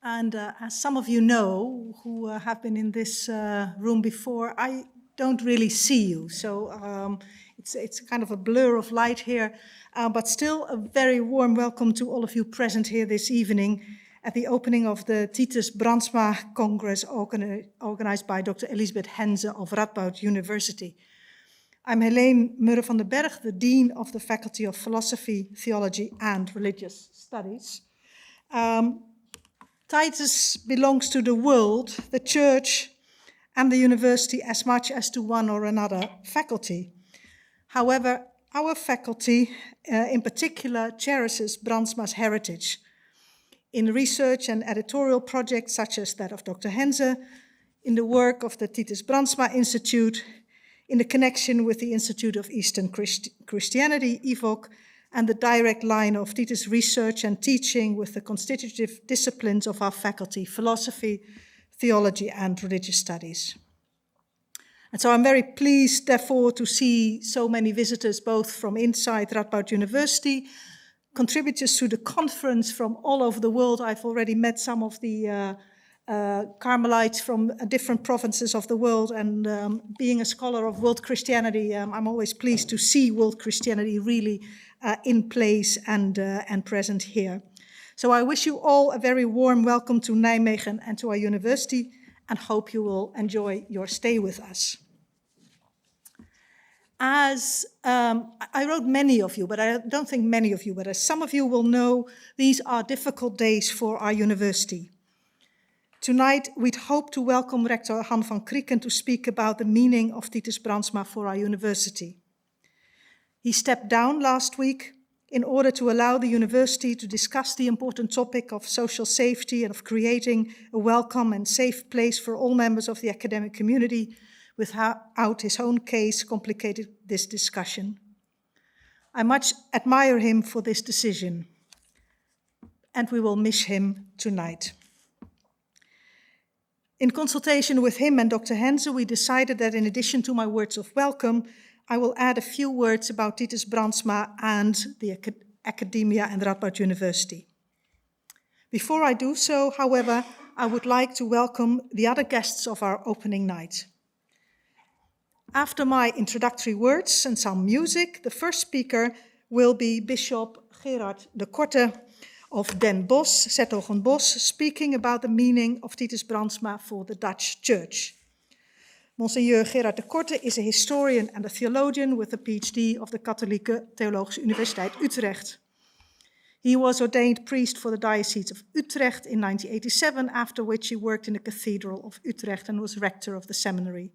And as some of you know, who have been in this room before, I don't really see you. So it's kind of a blur of light here, but still a very warm welcome to all of you present here this evening at the opening of the Titus Brandsma Congress organized by Dr. Elisabeth Hense of Radboud University. I'm Heleen Murre van den Berg, the Dean of the Faculty of Philosophy, Theology and Religious Studies. Titus belongs to the world, the church, and the university as much as to one or another faculty. However, our faculty in particular cherishes Brandsma's heritage in research and editorial projects such as that of Dr. Hense, in the work of the Titus Brandsma Institute, in the connection with the Institute of Eastern Christianity, EVOC, and the direct line of Titus' research and teaching with the constitutive disciplines of our faculty, philosophy, theology, and religious studies. And so I'm very pleased, therefore, to see so many visitors, both from inside Radboud University, contributors to the conference from all over the world. I've already met some of the Carmelites from different provinces of the world, and being a scholar of world Christianity, I'm always pleased to see world Christianity really in place and present here. So I wish you all a very warm welcome to Nijmegen and to our university, and hope you will enjoy your stay with us. As I wrote many of you, but I don't think many of you, but as some of you will know, these are difficult days for our university. Tonight, we'd hope to welcome Rector Han van Krieken to speak about the meaning of Titus Brandsma for our university. He stepped down last week in order to allow the university to discuss the important topic of social safety and of creating a welcome and safe place for all members of the academic community without his own case complicated this discussion. I much admire him for this decision, and we will miss him tonight. In consultation with him and Dr. Hense, we decided that in addition to my words of welcome, I will add a few words about Titus Brandsma and the academia and Radboud University. Before I do so, however, I would like to welcome the other guests of our opening night. After my introductory words and some music, the first speaker will be Bishop Gerard de Korte of Den Bosch, 's-Hertogenbosch, speaking about the meaning of Titus Brandsma for the Dutch Church. Monsignor Gerard de Korte is a historian and a theologian with a PhD of the Katholieke Theologische Universiteit Utrecht. He was ordained priest for the Diocese of Utrecht in 1987, after which he worked in the Cathedral of Utrecht and was rector of the seminary.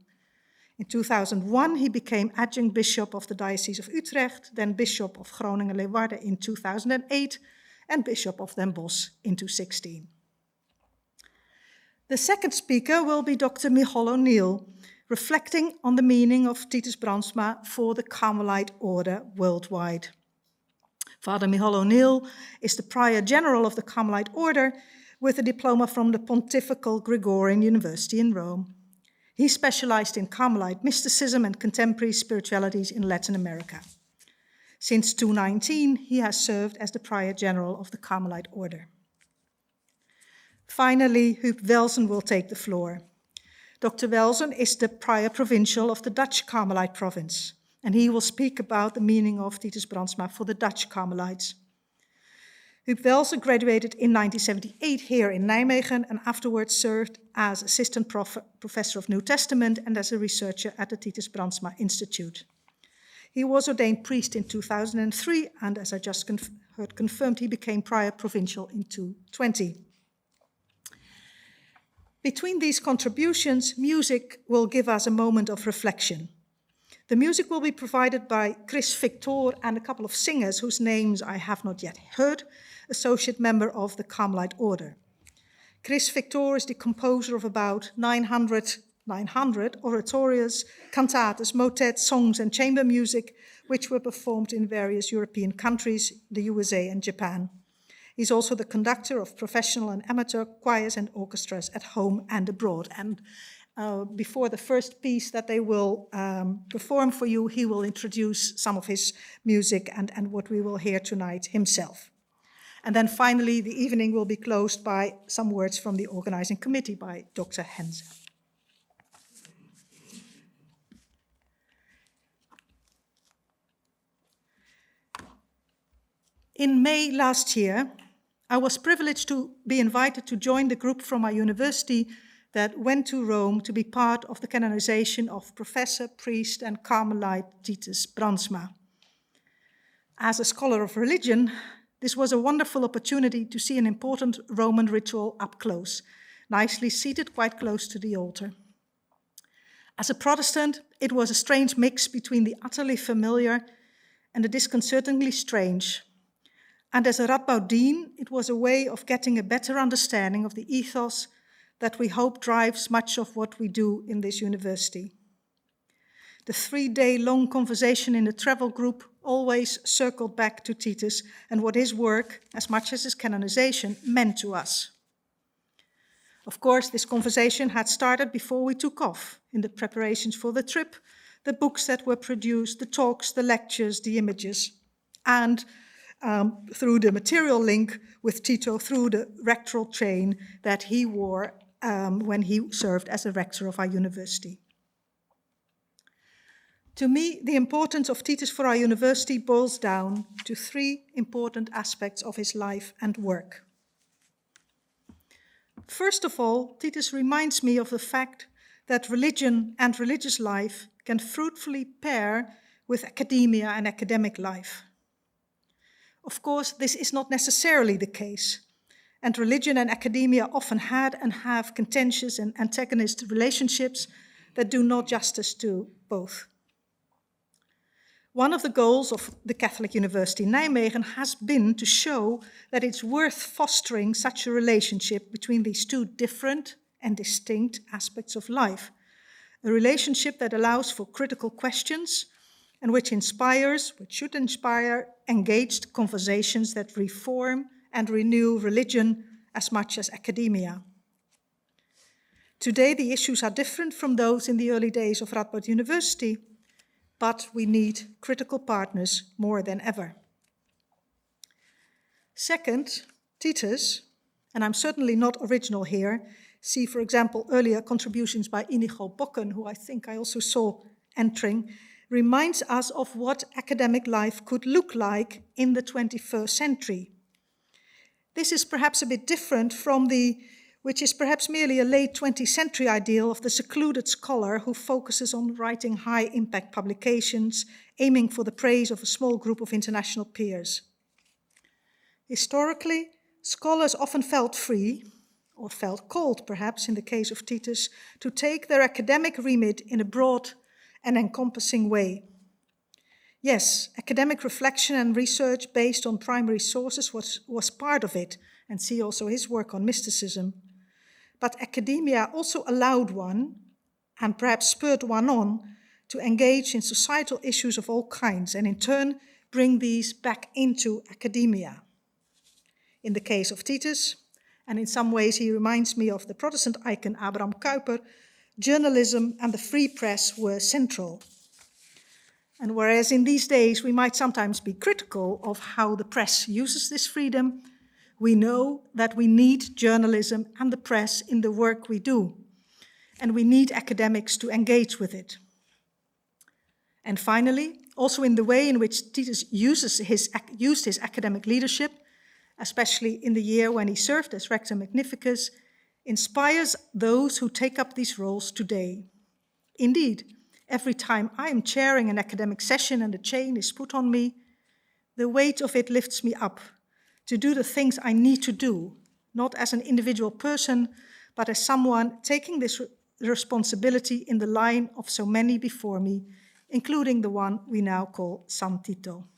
In 2001, he became adjunct bishop of the Diocese of Utrecht, then bishop of Groningen-Leeuwarden in 2008, and Bishop of Den Bosch in 2016. The second speaker will be Dr. Míceál O'Neill, reflecting on the meaning of Titus Brandsma for the Carmelite order worldwide. Father Míceál O'Neill is the Prior General of the Carmelite order with a diploma from the Pontifical Gregorian University in Rome. He specialized in Carmelite mysticism and contemporary spiritualities in Latin America. Since 2019, he has served as the Prior General of the Carmelite Order. Finally, Huub Welzen will take the floor. Dr. Welzen is the Prior Provincial of the Dutch Carmelite province, and he will speak about the meaning of Titus Brandsma for the Dutch Carmelites. Huub Welzen graduated in 1978 here in Nijmegen and afterwards served as Assistant Professor of New Testament and as a researcher at the Titus Brandsma Institute. He was ordained priest in 2003, and as I just heard confirmed, he became Prior Provincial in 2020. Between these contributions, music will give us a moment of reflection. The music will be provided by Chris Fictoor and a couple of singers whose names I have not yet heard, associate member of the Carmelite Order. Chris Fictoor is the composer of about 900 oratorios, cantatas, motets, songs, and chamber music, which were performed in various European countries, the USA and Japan. He's also the conductor of professional and amateur choirs and orchestras at home and abroad. And before the first piece that they will perform for you, he will introduce some of his music and what we will hear tonight himself. And then finally, the evening will be closed by some words from the organizing committee by Dr. Hense. In May last year, I was privileged to be invited to join the group from my university that went to Rome to be part of the canonization of Professor, Priest, and Carmelite Titus Brandsma. As a scholar of religion, this was a wonderful opportunity to see an important Roman ritual up close, nicely seated quite close to the altar. As a Protestant, it was a strange mix between the utterly familiar and the disconcertingly strange. And as a Radboud Dean, it was a way of getting a better understanding of the ethos that we hope drives much of what we do in this university. The 3-day-long conversation in the travel group always circled back to Titus and what his work, as much as his canonization, meant to us. Of course, this conversation had started before we took off, in the preparations for the trip, the books that were produced, the talks, the lectures, the images, and through the material link with Tito through the rectoral chain that he wore when he served as a rector of our university. To me, the importance of Titus for our university boils down to 3 important aspects of his life and work. First of all, Titus reminds me of the fact that religion and religious life can fruitfully pair with academia and academic life. Of course, this is not necessarily the case, and religion and academia often had and have contentious and antagonist relationships that do not justice to both. One of the goals of the Catholic University in Nijmegen has been to show that it's worth fostering such a relationship between these 2 different and distinct aspects of life, a relationship that allows for critical questions and which should inspire engaged conversations that reform and renew religion as much as academia. Today, the issues are different from those in the early days of Radboud University, but we need critical partners more than ever. Second, Titus, and I'm certainly not original here, see, for example, earlier contributions by Inigo Bokken, who I think I also saw entering, reminds us of what academic life could look like in the 21st century. This is perhaps a bit different from which is perhaps merely a late 20th century ideal of the secluded scholar who focuses on writing high-impact publications, aiming for the praise of a small group of international peers. Historically, scholars often felt free, or felt called perhaps in the case of Titus, to take their academic remit in a broad and encompassing way. Yes, academic reflection and research based on primary sources was part of it, and see also his work on mysticism. But academia also allowed one, and perhaps spurred one on, to engage in societal issues of all kinds, and in turn bring these back into academia. In the case of Titus, and in some ways he reminds me of the Protestant icon Abraham Kuyper, journalism and the free press were central. And whereas in these days we might sometimes be critical of how the press uses this freedom, we know that we need journalism and the press in the work we do, and we need academics to engage with it. And finally, also in the way in which Titus used his academic leadership, especially in the year when he served as Rector Magnificus, inspires those who take up these roles today. Indeed, every time I am chairing an academic session and a chain is put on me, the weight of it lifts me up to do the things I need to do, not as an individual person, but as someone taking this responsibility in the line of so many before me, including the one we now call San Tito.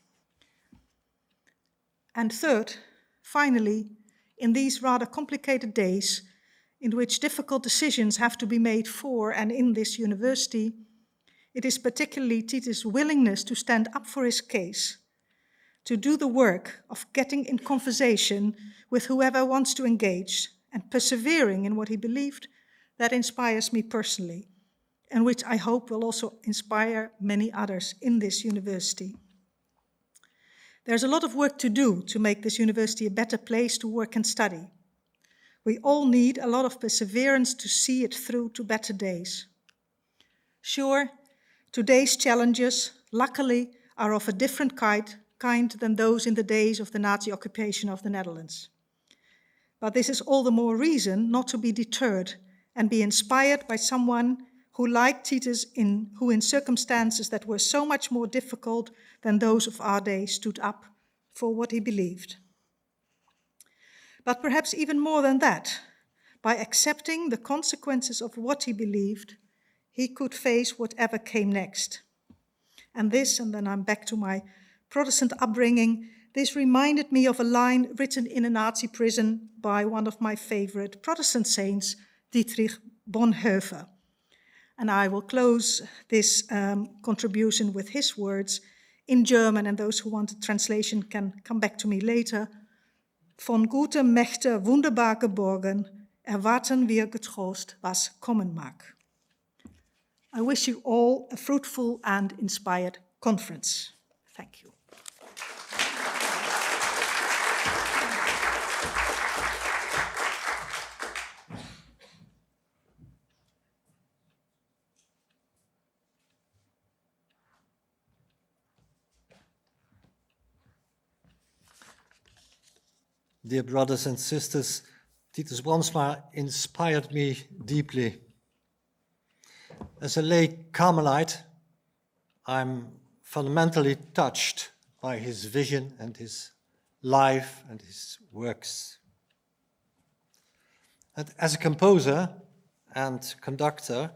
And third, finally, in these rather complicated days, in which difficult decisions have to be made for and in this university, it is particularly Titus' willingness to stand up for his case, to do the work of getting in conversation with whoever wants to engage and persevering in what he believed, that inspires me personally, and which I hope will also inspire many others in this university. There's a lot of work to do to make this university a better place to work and study. We all need a lot of perseverance to see it through to better days. Sure, today's challenges, luckily, are of a different kind than those in the days of the Nazi occupation of the Netherlands. But this is all the more reason not to be deterred and be inspired by someone who, like Titus, who in circumstances that were so much more difficult than those of our day, stood up for what he believed. But perhaps even more than that, by accepting the consequences of what he believed, he could face whatever came next. And then I'm back to my Protestant upbringing, this reminded me of a line written in a Nazi prison by one of my favorite Protestant saints, Dietrich Bonhoeffer. And I will close this contribution with his words in German, and those who want a translation can come back to me later. Von guter Mächte wunderbar geborgen, erwarten wir getrost, was kommen mag. I wish you all a fruitful and inspired conference. Thank you. Dear brothers and sisters, Titus Brandsma inspired me deeply. As a lay Carmelite, I'm fundamentally touched by his vision and his life and his works. And as a composer and conductor,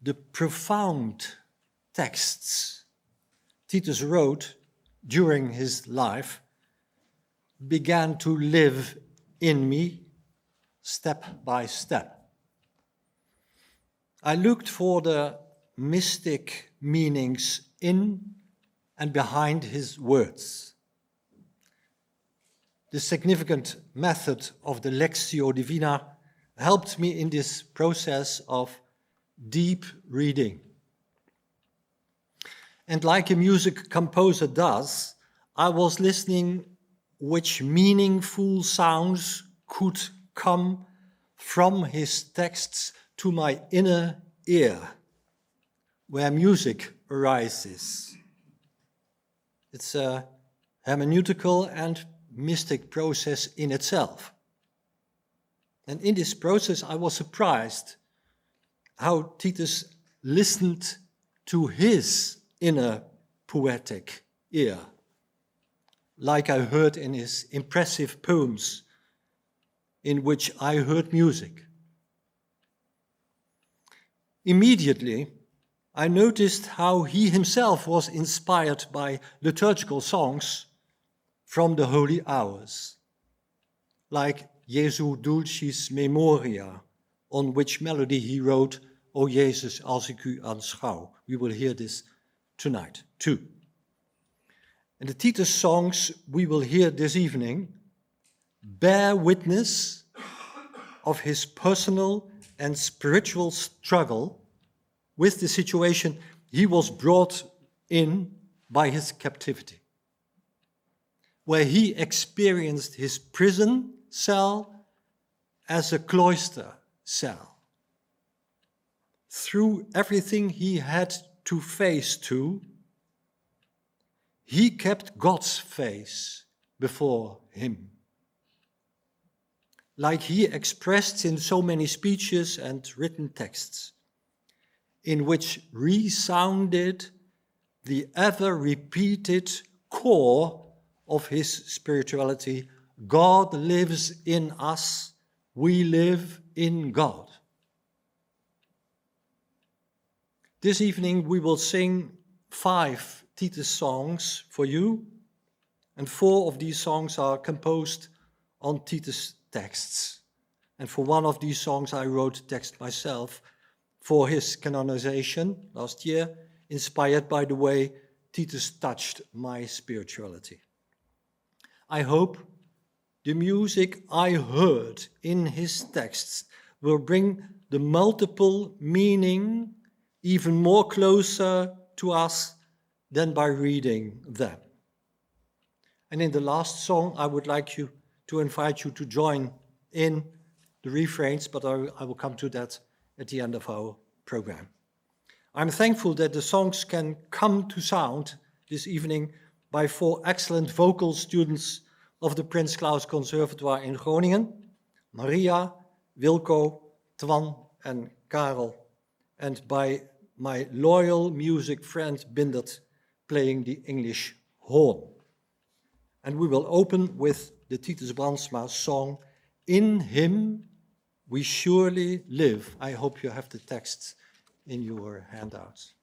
the profound texts Titus wrote during his life began to live in me step by step. I looked for the mystic meanings in and behind his words. The significant method of the Lectio Divina helped me in this process of deep reading. And like a music composer does, I was listening which meaningful sounds could come from his texts to my inner ear, where music arises. It's a hermeneutical and mystic process in itself. And in this process, I was surprised how Titus listened to his inner poetic ear, like I heard in his impressive poems, in which I heard music. Immediately, I noticed how he himself was inspired by liturgical songs from the holy hours, like Jesu Dulcis Memoria, on which melody he wrote, O Jezus, als ik u aanschouw. We will hear this tonight, too. And the Titus songs we will hear this evening bear witness of his personal and spiritual struggle with the situation he was brought in by his captivity, where he experienced his prison cell as a cloister cell. Through everything he had to face to, he kept God's face before him. Like he expressed in so many speeches and written texts, in which resounded the ever-repeated core of his spirituality: God lives in us, we live in God. This evening we will sing 5 Titus songs for you, and 4 of these songs are composed on Titus texts. And for one of these songs I wrote text myself for his canonization last year, inspired by the way Titus touched my spirituality. I hope the music I heard in his texts will bring the multiple meaning even more closer to us than by reading them. And in the last song, I would like to invite you to join in the refrains, but I will come to that at the end of our program. I'm thankful that the songs can come to sound this evening by 4 excellent vocal students of the Prins Claus Conservatoire in Groningen, Maria, Wilco, Twan and Karel, and by my loyal music friend Bindert playing the English horn. And we will open with the Titus Brandsma song, In Him We Surely Live. I hope you have the text in your handouts.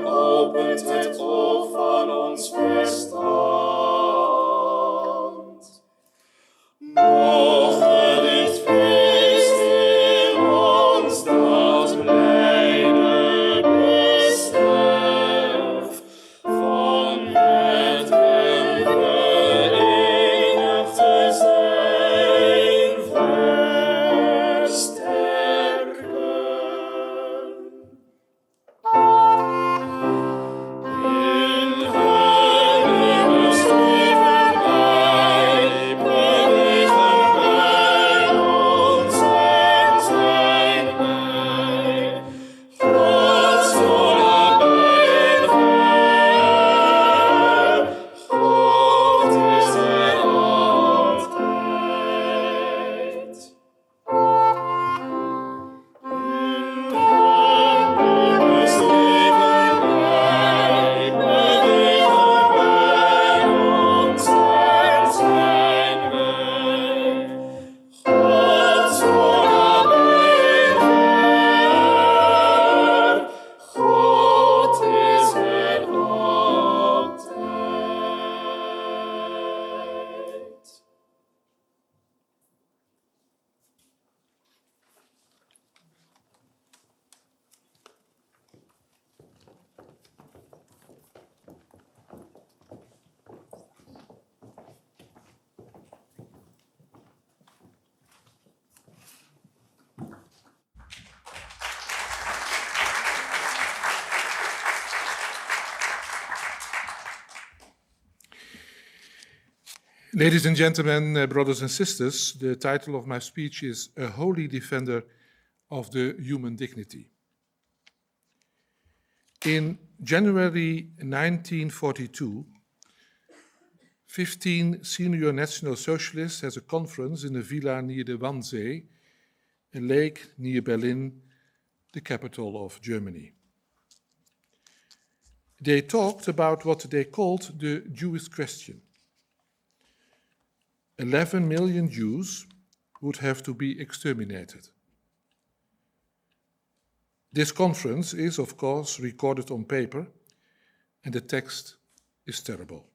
Opent het oog Ladies and gentlemen, brothers and sisters, the title of my speech is A Holy Defender of the Human Dignity. In January 1942, 15 senior National Socialists had a conference in a villa near the Wannsee, a lake near Berlin, the capital of Germany. They talked about what they called the Jewish question. 11 million Jews would have to be exterminated. This conference is, of course, recorded on paper, and the text is terrible.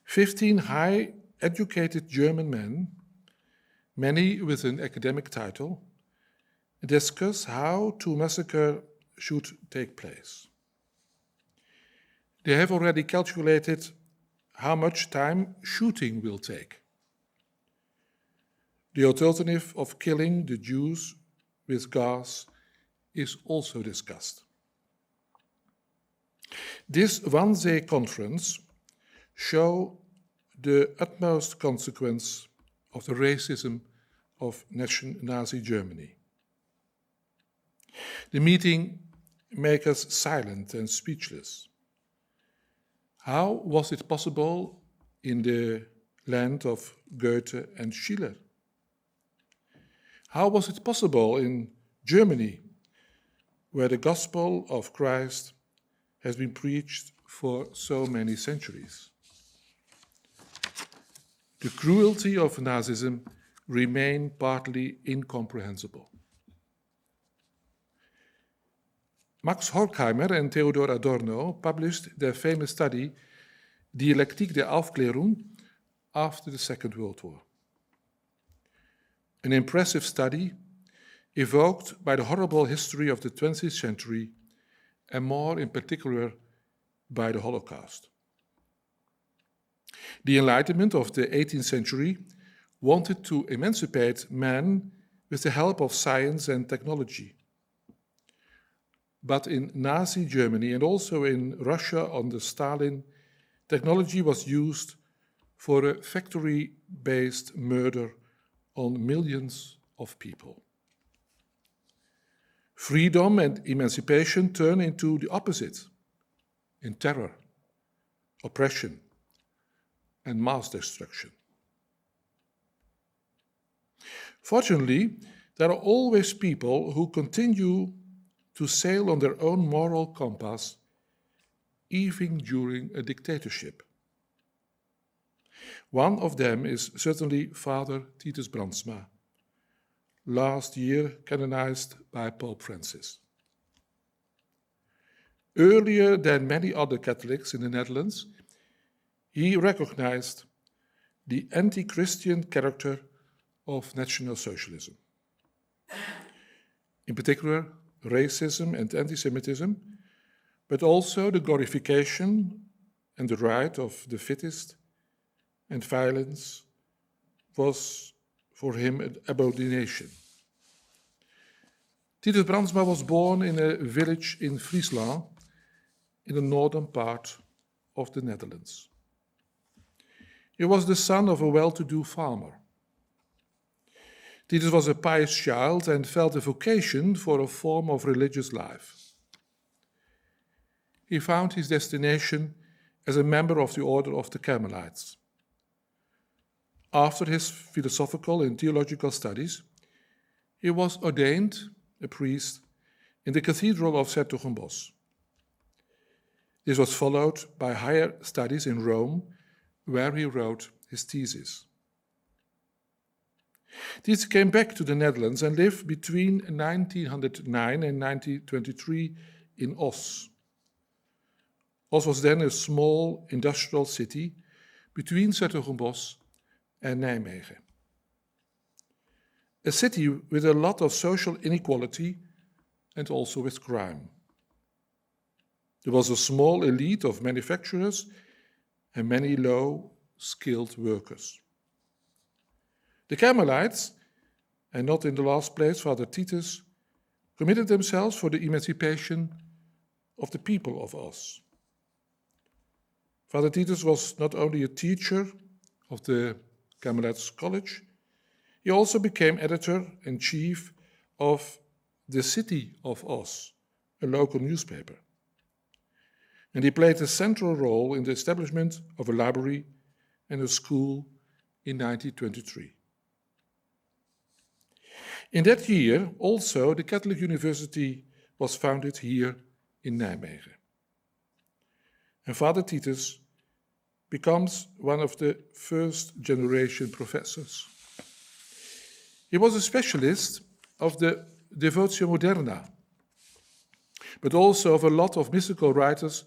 15 high-educated German men, many with an academic title, discuss how to massacre should take place. They have already calculated how much time shooting will take. The alternative of killing the Jews with gas is also discussed. This Wannsee conference shows the utmost consequence of the racism of Nazi Germany. The meeting makes us silent and speechless. How was it possible in the land of Goethe and Schiller? How was it possible in Germany, where the gospel of Christ has been preached for so many centuries? The cruelty of Nazism remains partly incomprehensible. Max Horkheimer and Theodor Adorno published their famous study Dialektik der Aufklärung after the Second World War. An impressive study evoked by the horrible history of the 20th century and more in particular by the Holocaust. The Enlightenment of the 18th century wanted to emancipate man with the help of science and technology. But in Nazi Germany and also in Russia under Stalin, technology was used for a factory-based murder on millions of people. Freedom and emancipation turn into the opposite, in terror, oppression, and mass destruction. Fortunately, there are always people who continue to sail on their own moral compass, even during a dictatorship. One of them is certainly Father Titus Brandsma, last year canonized by Pope Francis. Earlier than many other Catholics in the Netherlands, he recognized the anti-Christian character of National Socialism. In particular, racism and anti-Semitism, but also the glorification and the right of the fittest, and violence was for him an abomination. Titus Brandsma was born in a village in Friesland, in the northern part of the Netherlands. He was the son of a well-to-do farmer. Titus was a pious child and felt a vocation for a form of religious life. He found his destination as a member of the Order of the Carmelites. After his philosophical and theological studies, he was ordained a priest in the Cathedral of Den Bosch. This was followed by higher studies in Rome, where he wrote his thesis. Titus came back to the Netherlands and lived between 1909 and 1923 in Os. Os was then a small industrial city between Bosch and Nijmegen. A city with a lot of social inequality and also with crime. There was a small elite of manufacturers and many low-skilled workers. The Carmelites, and not in the last place Father Titus, committed themselves for the emancipation of the people of Os. Father Titus was not only a teacher of the Carmelites College, he also became editor-in-chief of the City of Os, a local newspaper. And he played a central role in the establishment of a library and a school in 1923. In that year, also, the Catholic University was founded here in Nijmegen. And Father Titus becomes one of the first-generation professors. He was a specialist of the Devotio Moderna, but also of a lot of mystical writers,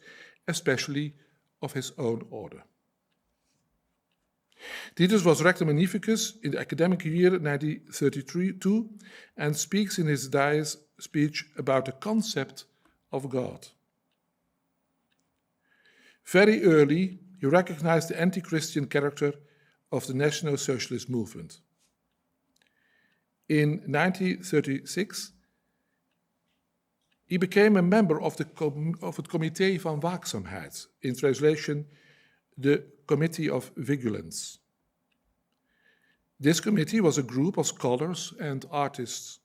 especially of his own order. Titus was Rector Magnificus in the academic year 1932 and speaks in his Dies speech about the concept of God. Very early, he recognized the anti-Christian character of the National Socialist movement. In 1936, he became a member of het Comité van Waakzaamheid, in translation, the Committee of Vigilance. This committee was a group of scholars and artists,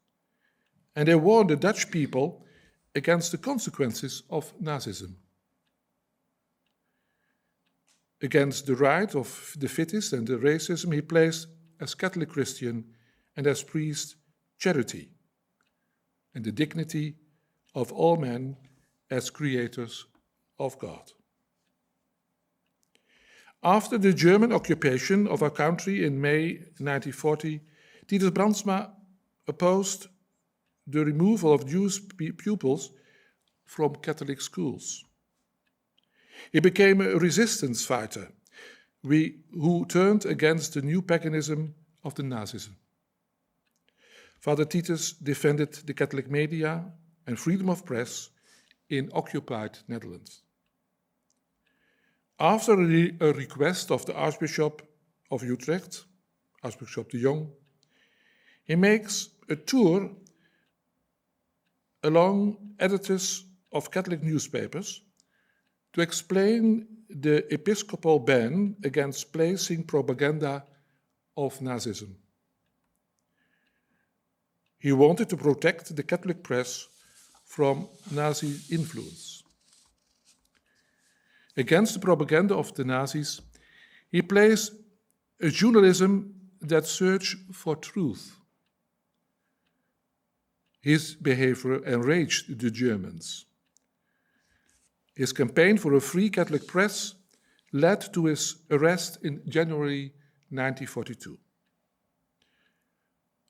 and they warned the Dutch people against the consequences of Nazism. Against the right of the fittest and the racism, he placed as Catholic Christian and as priest charity and the dignity of all men as creators of God. After the German occupation of our country in May 1940, Titus Brandsma opposed the removal of Jewish pupils from Catholic schools. He became a resistance fighter who turned against the new paganism of the Nazism. Father Titus defended the Catholic media and freedom of press in occupied Netherlands. After a request of the Archbishop of Utrecht, Archbishop de Jong, he makes a tour along editors of Catholic newspapers to explain the episcopal ban against placing propaganda of Nazism. He wanted to protect the Catholic press from Nazi influence. Against the propaganda of the Nazis, he placed a journalism that searched for truth. His behavior enraged the Germans. His campaign for a free Catholic press led to his arrest in January 1942.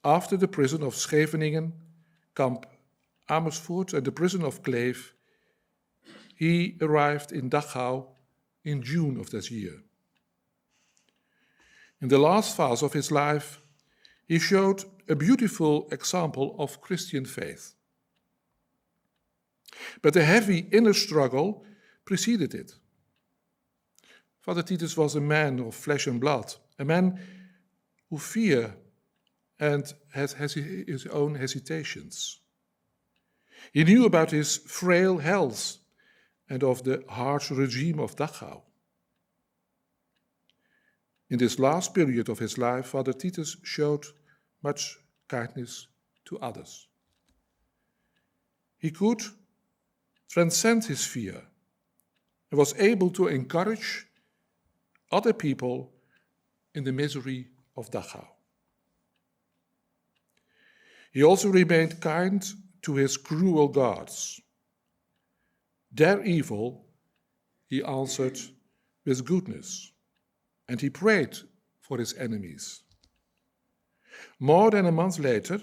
After the prison of Scheveningen, Kamp Amersfoort, and the prison of Kleef, he arrived in Dachau in June of that year. In the last phase of his life, he showed a beautiful example of Christian faith. But a heavy inner struggle preceded it. Father Titus was a man of flesh and blood, a man who feared and has his own hesitations. He knew about his frail health and of the harsh regime of Dachau. In this last period of his life, Father Titus showed much kindness to others. He could transcend his fear and was able to encourage other people in the misery of Dachau. He also remained kind to his cruel gods. Their evil he answered with goodness, and he prayed for his enemies. More than a month later,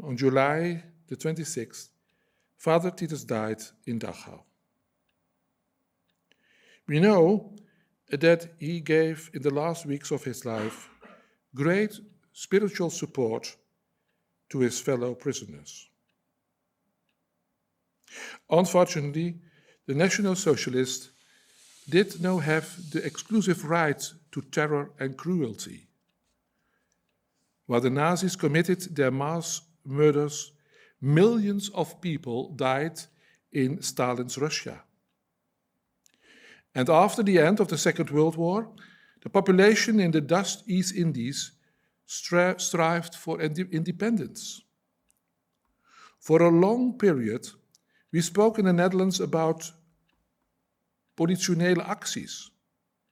on July the 26th, Father Titus died in Dachau. We know that he gave in the last weeks of his life great spiritual support to his fellow prisoners. Unfortunately, the National Socialists did not have the exclusive right to terror and cruelty. While the Nazis committed their mass murders, millions of people died in Stalin's Russia. And after the end of the Second World War, the population in the Dutch East Indies strived for independence. For a long period, we spoke in the Netherlands about politionele acties,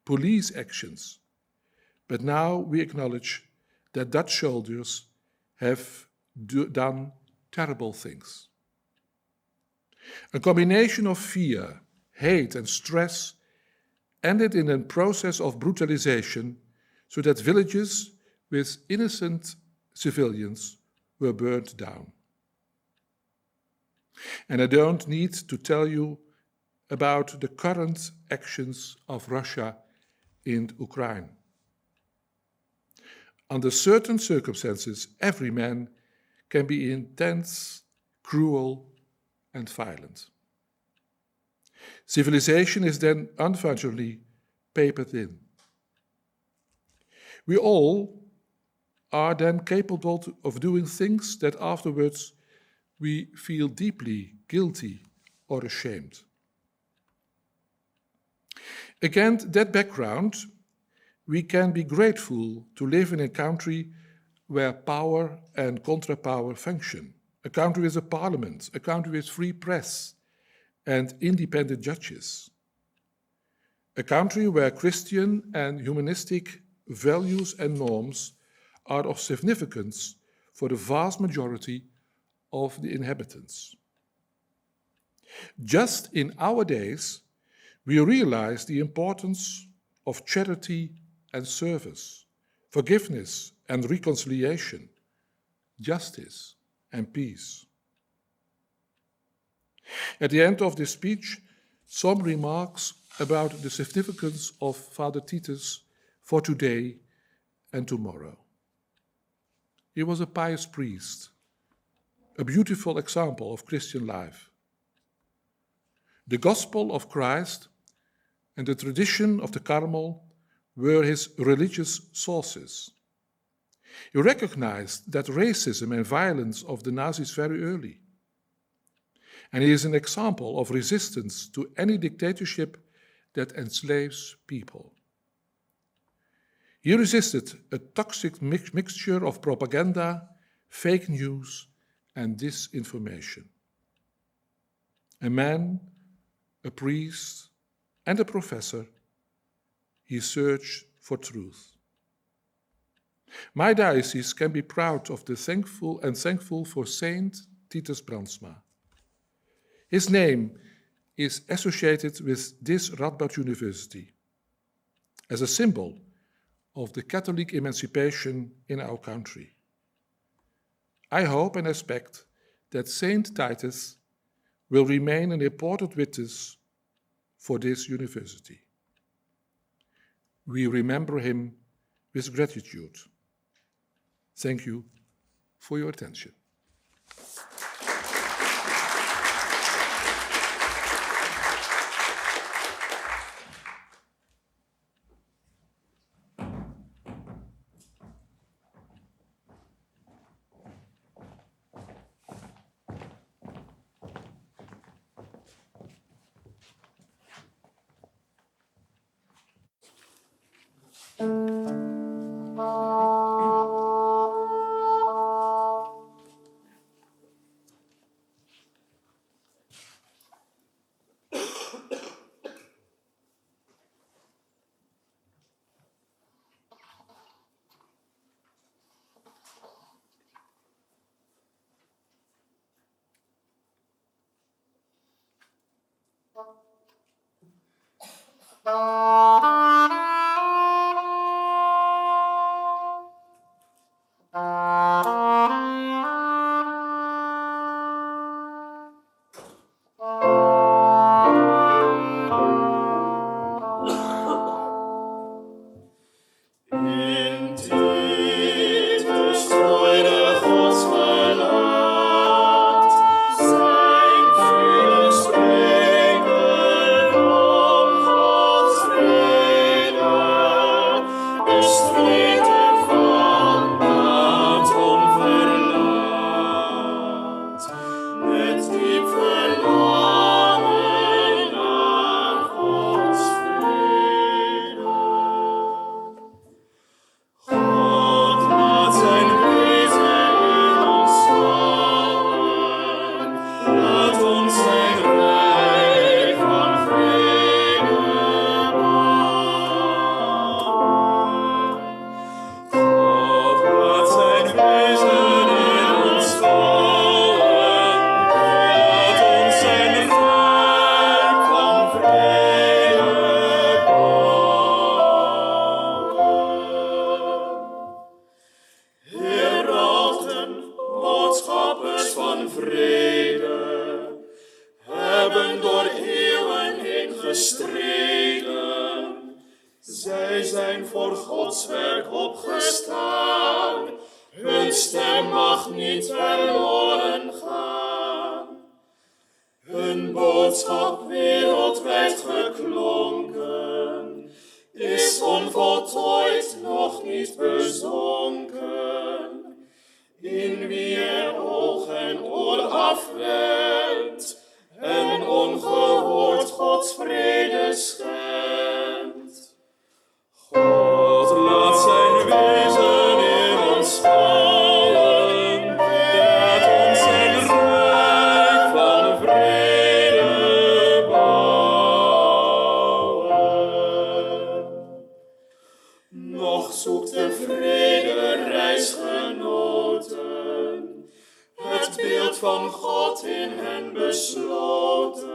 police actions. But now we acknowledge that Dutch soldiers have done terrible things. A combination of fear, hate, and stress ended in a process of brutalization so that villages with innocent civilians were burned down. And I don't need to tell you about the current actions of Russia in Ukraine. Under certain circumstances, every man can be intense, cruel, and violent. Civilization is then unfortunately paper thin. We all are then capable of doing things that afterwards we feel deeply guilty or ashamed. Against that background, we can be grateful to live in a country where power and contra-power function, a country with a parliament, a country with free press and independent judges, a country where Christian and humanistic values and norms are of significance for the vast majority of the inhabitants. Just in our days, we realize the importance of charity and service, forgiveness and reconciliation, justice and peace. At the end of this speech, some remarks about the significance of Father Titus for today and tomorrow. He was a pious priest, a beautiful example of Christian life. The gospel of Christ and the tradition of the Carmel were his religious sources. He recognized that racism and violence of the Nazis very early. And he is an example of resistance to any dictatorship that enslaves people. He resisted a toxic mixture of propaganda, fake news, and disinformation. A man, a priest, and a professor, he searched for truth. My diocese can be proud of the thankful for Saint Titus Brandsma. His name is associated with this Radboud University as a symbol of the Catholic emancipation in our country. I hope and expect that Saint Titus will remain an important witness for this university. We remember him with gratitude. Thank you for your attention. Sein Fürspengel um Gottes Recht. stem mag niet verloren gaan. Hun boodschap wereldwijd geklonken, is onvoltooid, nog niet bezonken. In wie er oog en oor afwendt en ongehoord Gods vrede schendt. God laat zijn wezen in ons schouwen, laat ons zijn rijk van vrede bouwen. Nog zoekt de vrede reisgenoten, het beeld van God in hen besloten,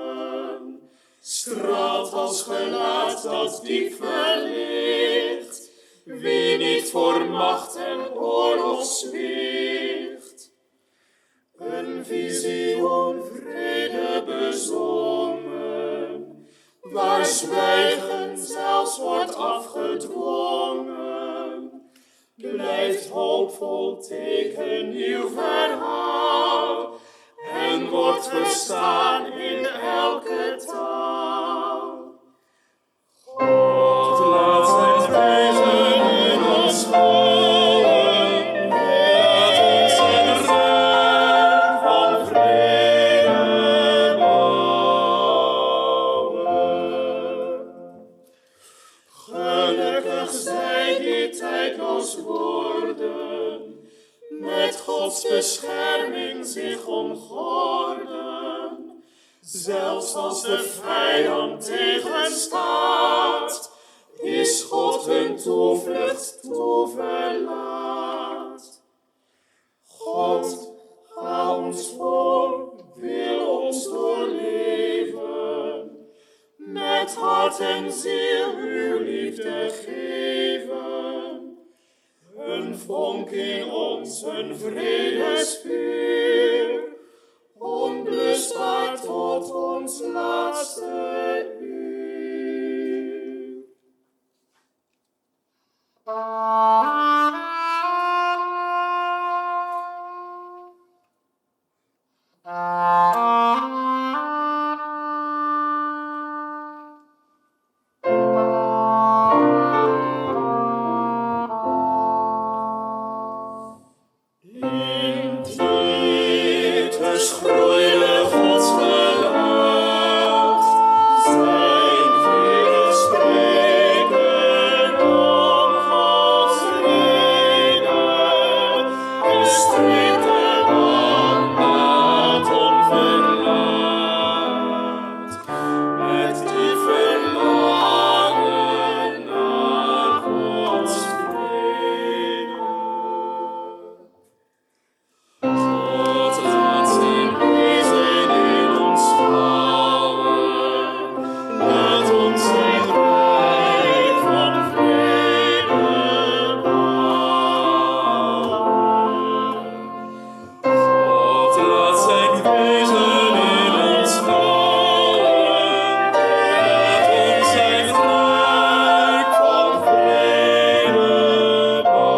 straalt als gelaat dat diep verlicht, wie niet voor macht en oorlog zwicht. Een visioen vrede bezongen, waar zwijgen zelfs wordt afgedwongen, blijft hoopvol teken nieuw verhaal en wordt verstaan in elke taal. God laat zijn wezen in ons bouwen, laat ons zijn rijk van vrede bouwen. Gelukkig zij die tijdloos worden, met Gods bescherming zich omgorden. Zelfs als de vijand tegenstaat, is God hun toevlucht toeverlaat. God, ga ons voor, wil ons doorleven, met hart en ziel uw liefde geven. Een vonk in ons, een vredesvuur, onblusbaar tot ons laatste uur. In Titus groeide Gods gelaat, zijn veren spreken om Gods rede, de strikte band maat onverlaat, met die verlangen naar Gods vrede. God laat zijn wezen in ons bouwen, laat ons zijn rijk van vrede bouwen. God laat zijn wezen in ons bouwen, laat ons zijn rijk van vrede bouwen.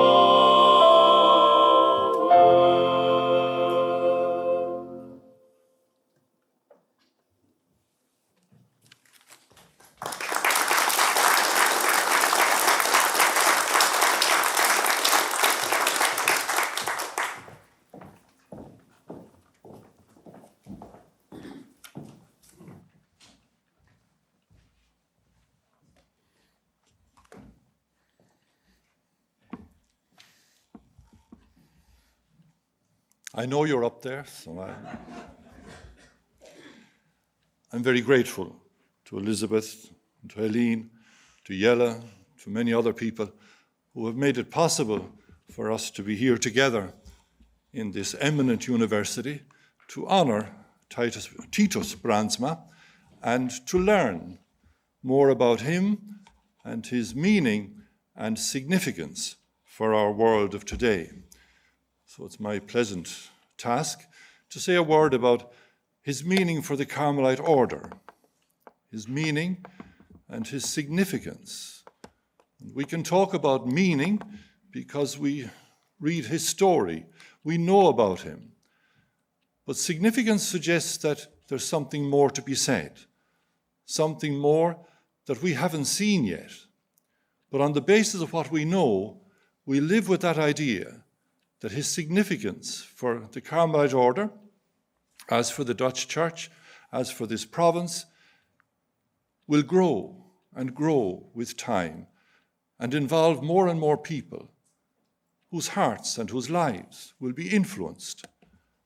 I know you're up there, so I'm very grateful to Elisabeth, to Heleen, to Jelle, to many other people who have made it possible for us to be here together in this eminent university to honor Titus Brandsma and to learn more about him and his meaning and significance for our world of today. So it's my pleasant task to say a word about his meaning for the Carmelite order, his meaning and his significance. We can talk about meaning because we read his story, we know about him. But significance suggests that there's something more to be said, something more that we haven't seen yet. But on the basis of what we know, we live with that idea that his significance for the Carmelite order, as for the Dutch church, as for this province, will grow and grow with time and involve more and more people whose hearts and whose lives will be influenced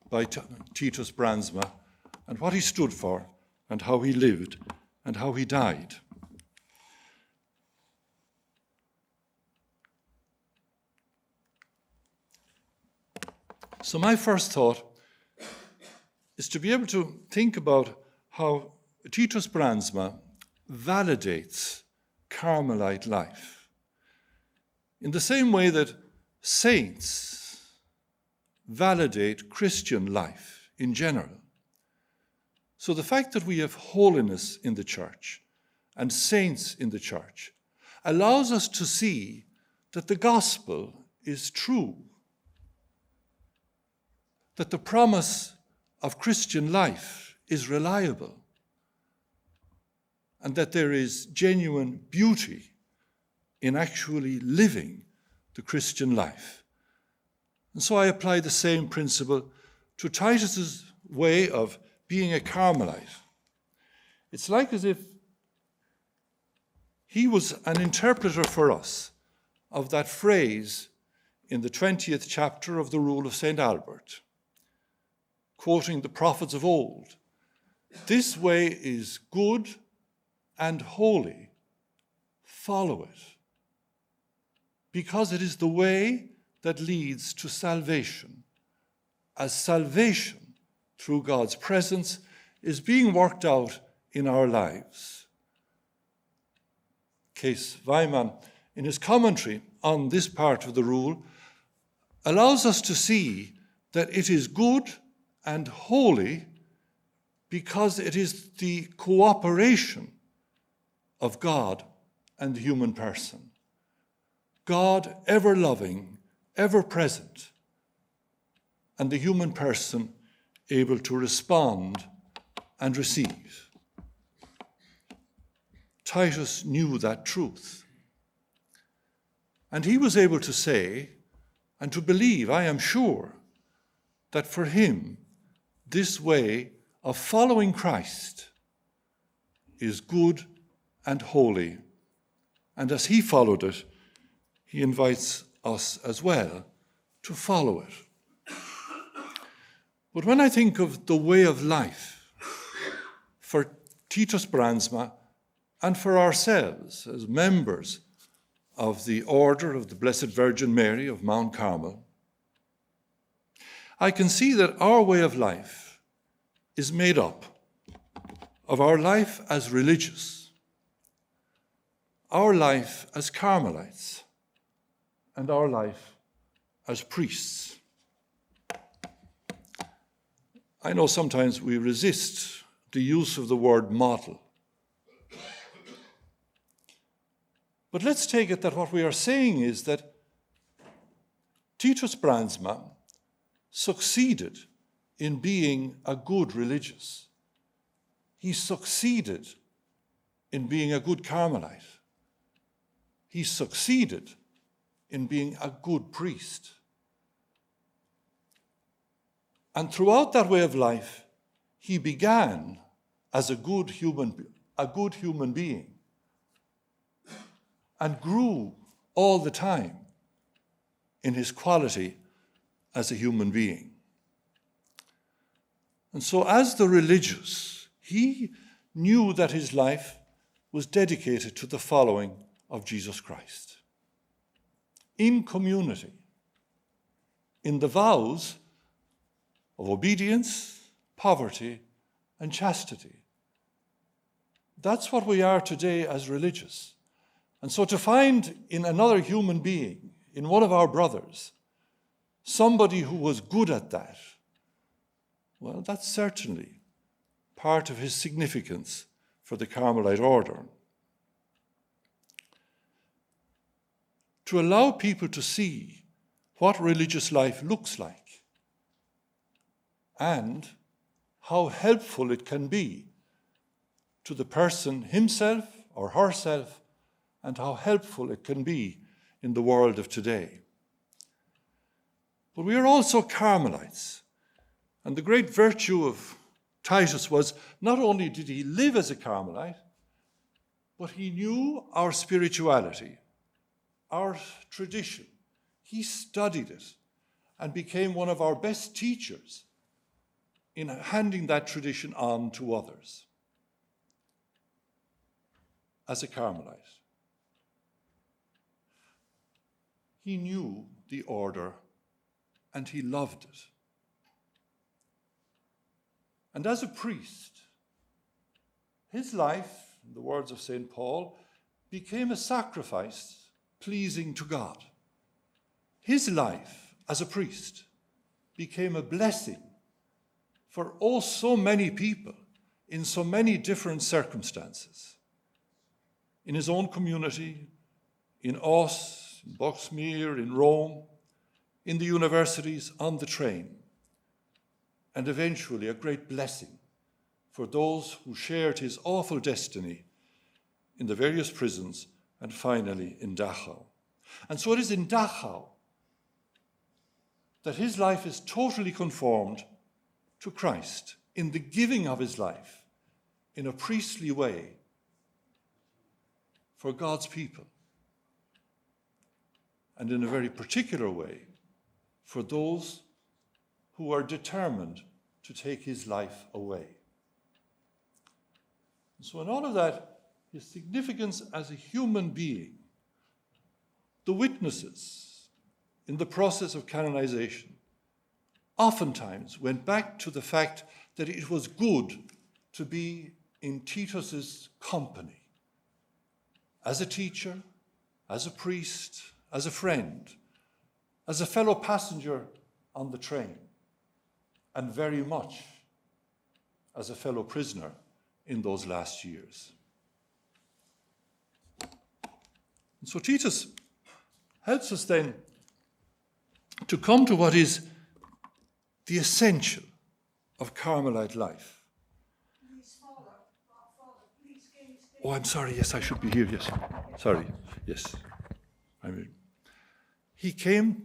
by Titus Brandsma and what he stood for and how he lived and how he died. So my first thought is to be able to think about how Titus Brandsma validates Carmelite life in the same way that saints validate Christian life in general. So the fact that we have holiness in the church and saints in the church allows us to see that the gospel is true, that the promise of Christian life is reliable, and that there is genuine beauty in actually living the Christian life. And so I apply the same principle to Titus's way of being a Carmelite. It's like as if he was an interpreter for us of that phrase in the 20th chapter of the Rule of St. Albert, quoting the prophets of old. This way is good and holy. Follow it, because it is the way that leads to salvation, as salvation through God's presence is being worked out in our lives. Kees Wijman, in his commentary on this part of the rule, allows us to see that it is good and holy because it is the cooperation of God and the human person. God ever loving, ever present, and the human person able to respond and receive. Titus knew that truth. And he was able to say and to believe, I am sure, that for him, this way of following Christ is good and holy. And as he followed it, he invites us as well to follow it. But when I think of the way of life for Titus Brandsma and for ourselves as members of the Order of the Blessed Virgin Mary of Mount Carmel, I can see that our way of life is made up of our life as religious, our life as Carmelites, and our life as priests. I know sometimes we resist the use of the word model. But let's take it that what we are saying is that Titus Brandsma succeeded in being a good religious. He succeeded in being a good Carmelite. He succeeded in being a good priest. And throughout that way of life, he began as a good human being and grew all the time in his quality as a human being. And so as the religious, he knew that his life was dedicated to the following of Jesus Christ. In community, in the vows of obedience, poverty, and chastity. That's what we are today as religious. And so to find in another human being, in one of our brothers, somebody who was good at that, well, that's certainly part of his significance for the Carmelite order. To allow people to see what religious life looks like and how helpful it can be to the person himself or herself, and how helpful it can be in the world of today. But we are also Carmelites, and the great virtue of Titus was not only did he live as a Carmelite, but he knew our spirituality, our tradition. He studied it and became one of our best teachers in handing that tradition on to others as a Carmelite. He knew the order and he loved it. And as a priest, his life, in the words of St. Paul, became a sacrifice pleasing to God. His life as a priest became a blessing for so many people in so many different circumstances. In his own community, in Os, in Boxmeer, in Rome, in the universities, on the train, and eventually a great blessing for those who shared his awful destiny in the various prisons and finally in Dachau. And so it is in Dachau that his life is totally conformed to Christ in the giving of his life in a priestly way for God's people, and in a very particular way for those who are determined to take his life away. So in all of that, his significance as a human being, the witnesses in the process of canonization oftentimes went back to the fact that it was good to be in Titus's company, as a teacher, as a priest, as a friend, as a fellow passenger on the train, and very much as a fellow prisoner in those last years. And so Titus helps us then to come to what is the essential of Carmelite life. Oh, I'm sorry, yes, I should be here, yes. Sorry, yes. He came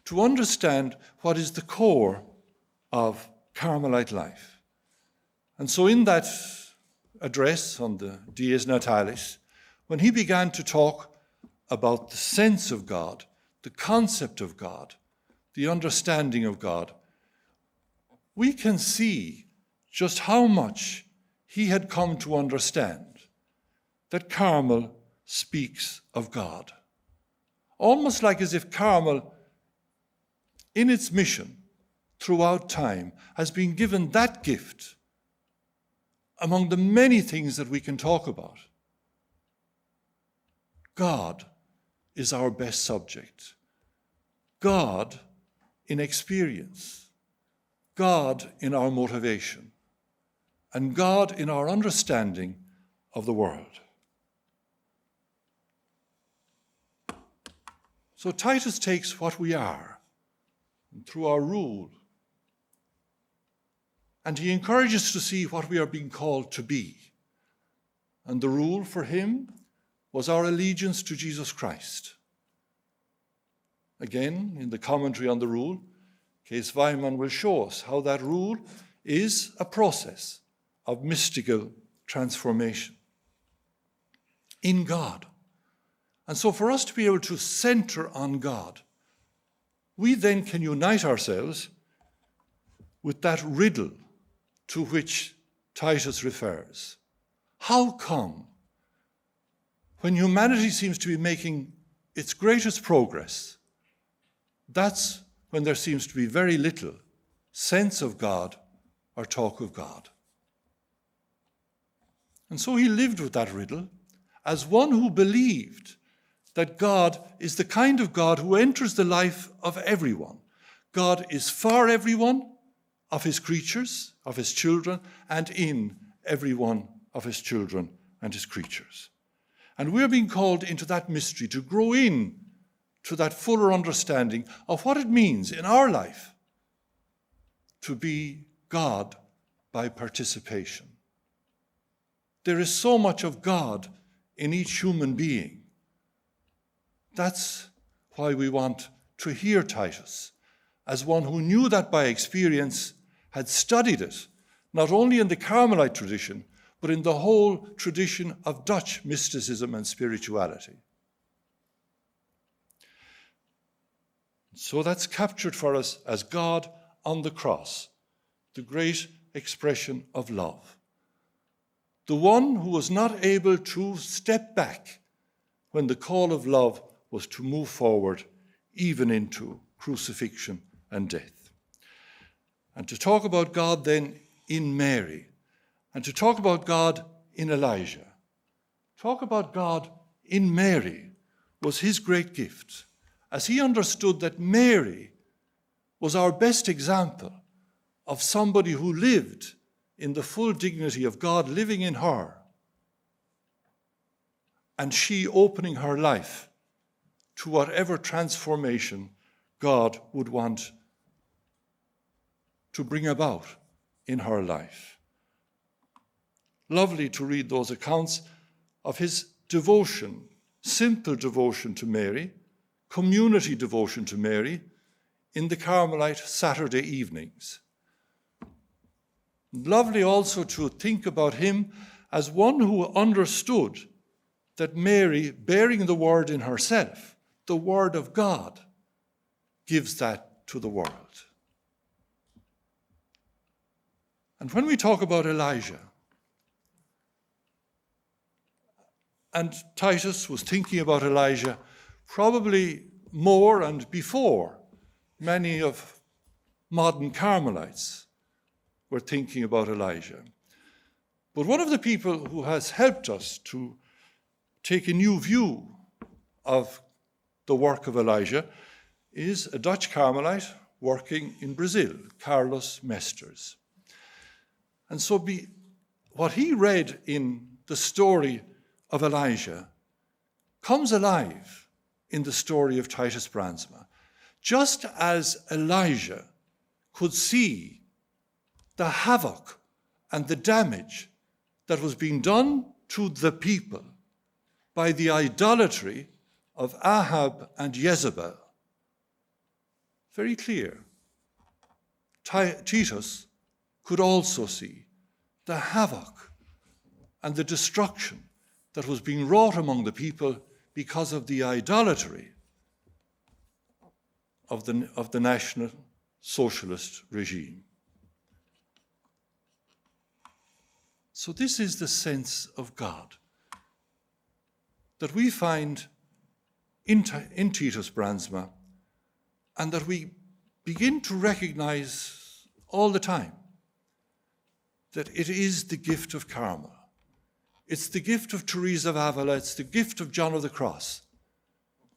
to understand what is the core of Carmelite life. And so in that address on the Dies Natalis, when he began to talk about the sense of God, the concept of God, the understanding of God, we can see just how much he had come to understand that Carmel speaks of God. Almost like as if Carmel, in its mission throughout time, has been given that gift among the many things that we can talk about. God is our best subject. God in experience. God in our motivation. And God in our understanding of the world. So Titus takes what we are, and through our rule, and he encourages us to see what we are being called to be. And the rule for him was our allegiance to Jesus Christ. Again, in the commentary on the rule, Kees Weimann will show us how that rule is a process of mystical transformation in God. And so for us to be able to center on God, we then can unite ourselves with that riddle to which Titus refers. How come, when humanity seems to be making its greatest progress, that's when there seems to be very little sense of God or talk of God? And so he lived with that riddle as one who believed that God is the kind of God who enters the life of everyone. God is for everyone of his creatures, of his children, and in every one of his children and his creatures. And we're being called into that mystery to grow in to that fuller understanding of what it means in our life to be God by participation. There is so much of God in each human being. That's why we want to hear Titus as one who knew that by experience, had studied it, not only in the Carmelite tradition, but in the whole tradition of Dutch mysticism and spirituality. So that's captured for us as God on the cross, the great expression of love. The one who was not able to step back when the call of love was to move forward, even into crucifixion and death. And to talk about God then in Mary, and to talk about God in Elijah. Talk about God in Mary was his great gift, as he understood that Mary was our best example of somebody who lived in the full dignity of God living in her, and she opening her life to whatever transformation God would want to bring about in her life. Lovely to read those accounts of his devotion, simple devotion to Mary, community devotion to Mary, in the Carmelite Saturday evenings. Lovely also to think about him as one who understood that Mary, bearing the Word in herself, the Word of God, gives that to the world. And when we talk about Elijah, and Titus was thinking about Elijah probably more and before many of modern Carmelites were thinking about Elijah. But one of the people who has helped us to take a new view of the work of Elijah is a Dutch Carmelite working in Brazil, Carlos Mesters. And so what he read in the story of Elijah comes alive in the story of Titus Brandsma. Just as Elijah could see the havoc and the damage that was being done to the people by the idolatry of Ahab and Jezebel, very clear. Titus could also see the havoc and the destruction that was being wrought among the people because of the idolatry of the National Socialist regime. So this is the sense of God that we find in Titus Brandsma, and that we begin to recognize all the time, that it is the gift of Carmel. It's the gift of Teresa of Avila, it's the gift of John of the Cross,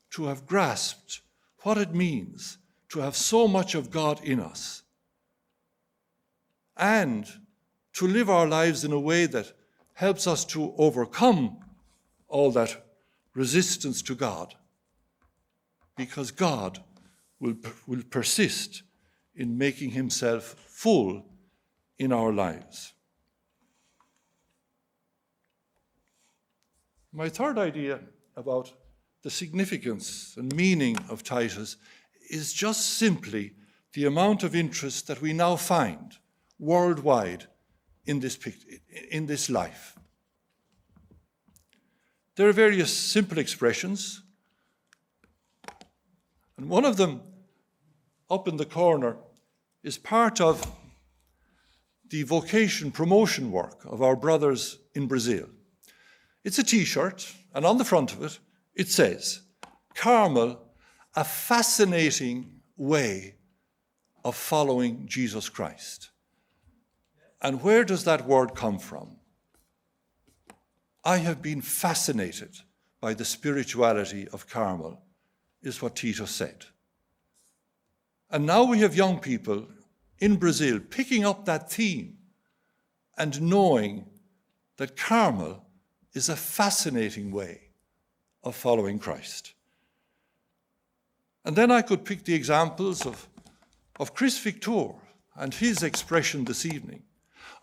to have grasped what it means to have so much of God in us, and to live our lives in a way that helps us to overcome all that resistance to God, because God will persist in making himself full in our lives. My third idea about the significance and meaning of Titus is just simply the amount of interest that we now find worldwide in this life. There are various simple expressions, and one of them up in the corner is part of the vocation promotion work of our brothers in Brazil. It's a t-shirt, and on the front of it, it says, Carmel, a fascinating way of following Jesus Christ. And where does that word come from? I have been fascinated by the spirituality of Carmel, is what Titus said. And now we have young people in Brazil picking up that theme and knowing that Carmel is a fascinating way of following Christ. And then I could pick the examples of Chris Fictoor and his expression this evening,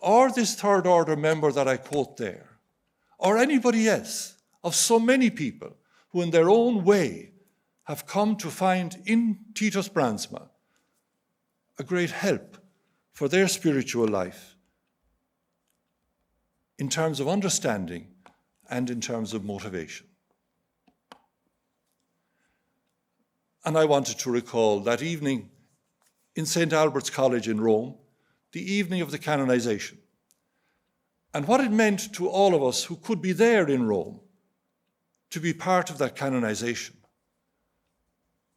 or this third order member that I quote there, or anybody else of so many people who in their own way have come to find in Titus Brandsma a great help for their spiritual life in terms of understanding and in terms of motivation. And I wanted to recall that evening in St. Albert's College in Rome, the evening of the canonization, and what it meant to all of us who could be there in Rome to be part of that canonization.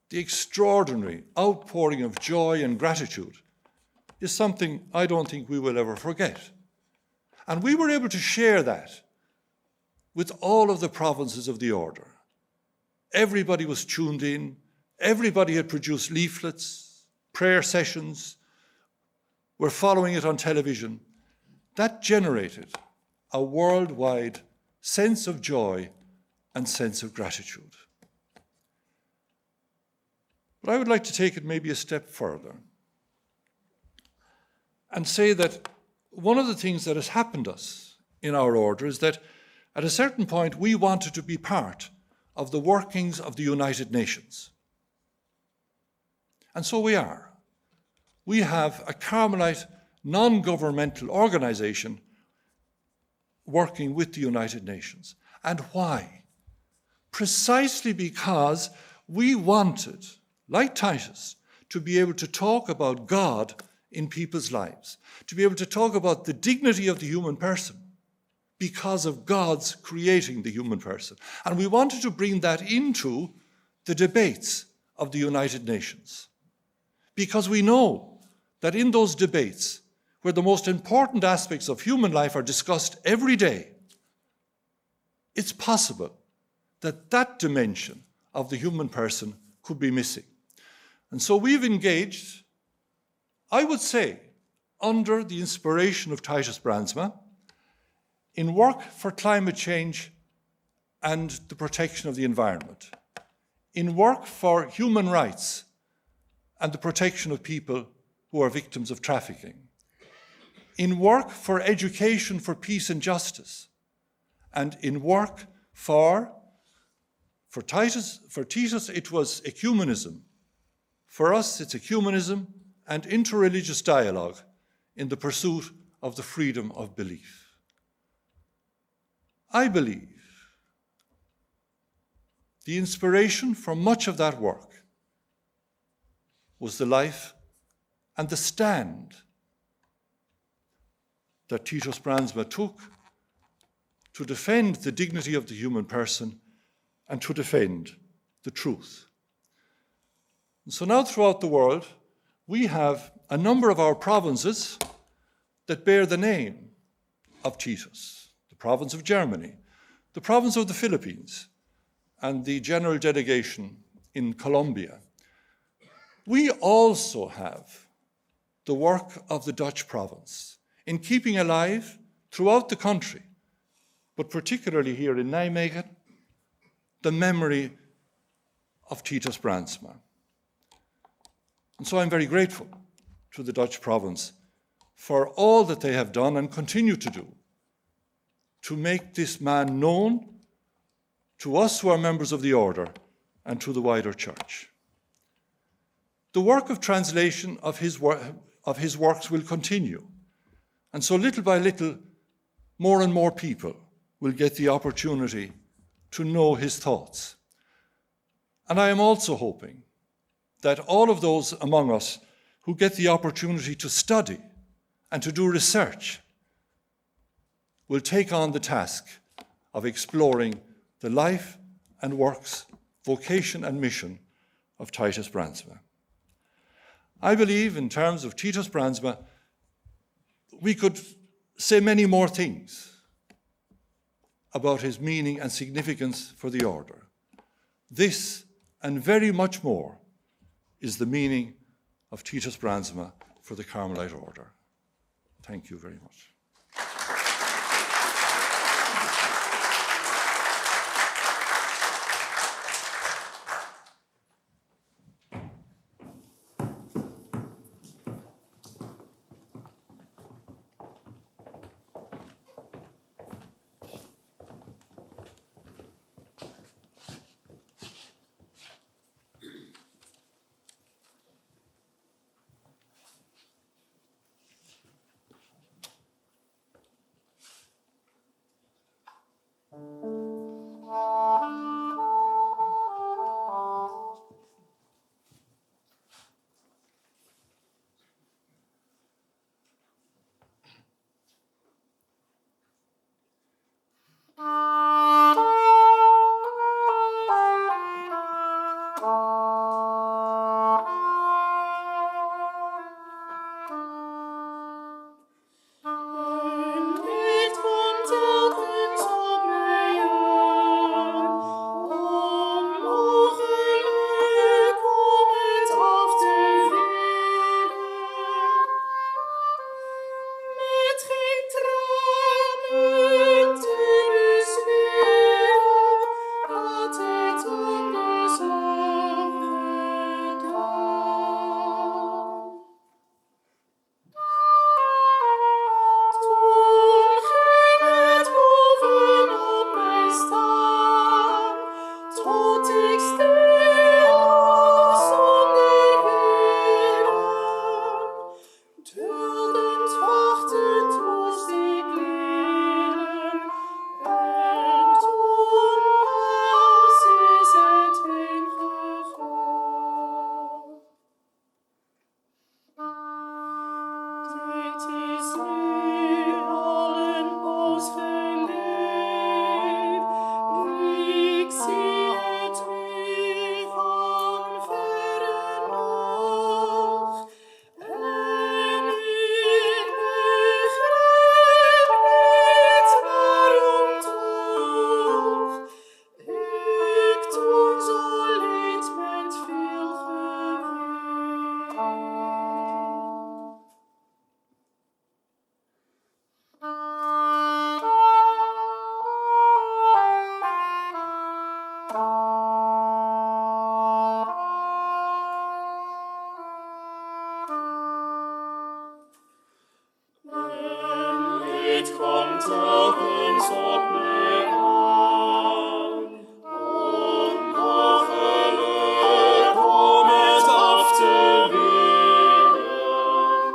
The extraordinary outpouring of joy and gratitude is something I don't think we will ever forget. And we were able to share that with all of the provinces of the order. Everybody was tuned in. Everybody had produced leaflets, prayer sessions. We're following it on television. That generated a worldwide sense of joy and sense of gratitude. But I would like to take it maybe a step further and say that one of the things that has happened to us in our order is that at a certain point we wanted to be part of the workings of the United Nations. And so we are. We have a Carmelite non-governmental organization working with the United Nations. And why? Precisely because we wanted, like Titus, to be able to talk about God in people's lives, to be able to talk about the dignity of the human person because of God's creating the human person. And we wanted to bring that into the debates of the United Nations, because we know that in those debates, where the most important aspects of human life are discussed every day, it's possible that that dimension of the human person could be missing. And so we've engaged, I would say, under the inspiration of Titus Brandsma, in work for climate change and the protection of the environment, in work for human rights and the protection of people who are victims of trafficking, in work for education for peace and justice, and in work for Titus it was ecumenism. For us, it's ecumenism and interreligious dialogue in the pursuit of the freedom of belief. I believe the inspiration for much of that work was the life and the stand that Titus Brandsma took to defend the dignity of the human person and to defend the truth. And so now throughout the world, we have a number of our provinces that bear the name of Titus. The province of Germany, the province of the Philippines, and the general delegation in Colombia. We also have the work of the Dutch province in keeping alive throughout the country, but particularly here in Nijmegen, the memory of Titus Brandsma. And so I'm very grateful to the Dutch province for all that they have done and continue to do to make this man known to us who are members of the order and to the wider church. The work of translation of his works will continue. And so little by little, more and more people will get the opportunity to know his thoughts. And I am also hoping that all of those among us who get the opportunity to study and to do research will take on the task of exploring the life and works, vocation and mission of Titus Brandsma. I believe in terms of Titus Brandsma, we could say many more things about his meaning and significance for the order. This, and very much more, is the meaning of Titus Brandsma for the Carmelite order. Thank you very much. Dit komt telkens op mij aan. Onmogelijk om het af te weren.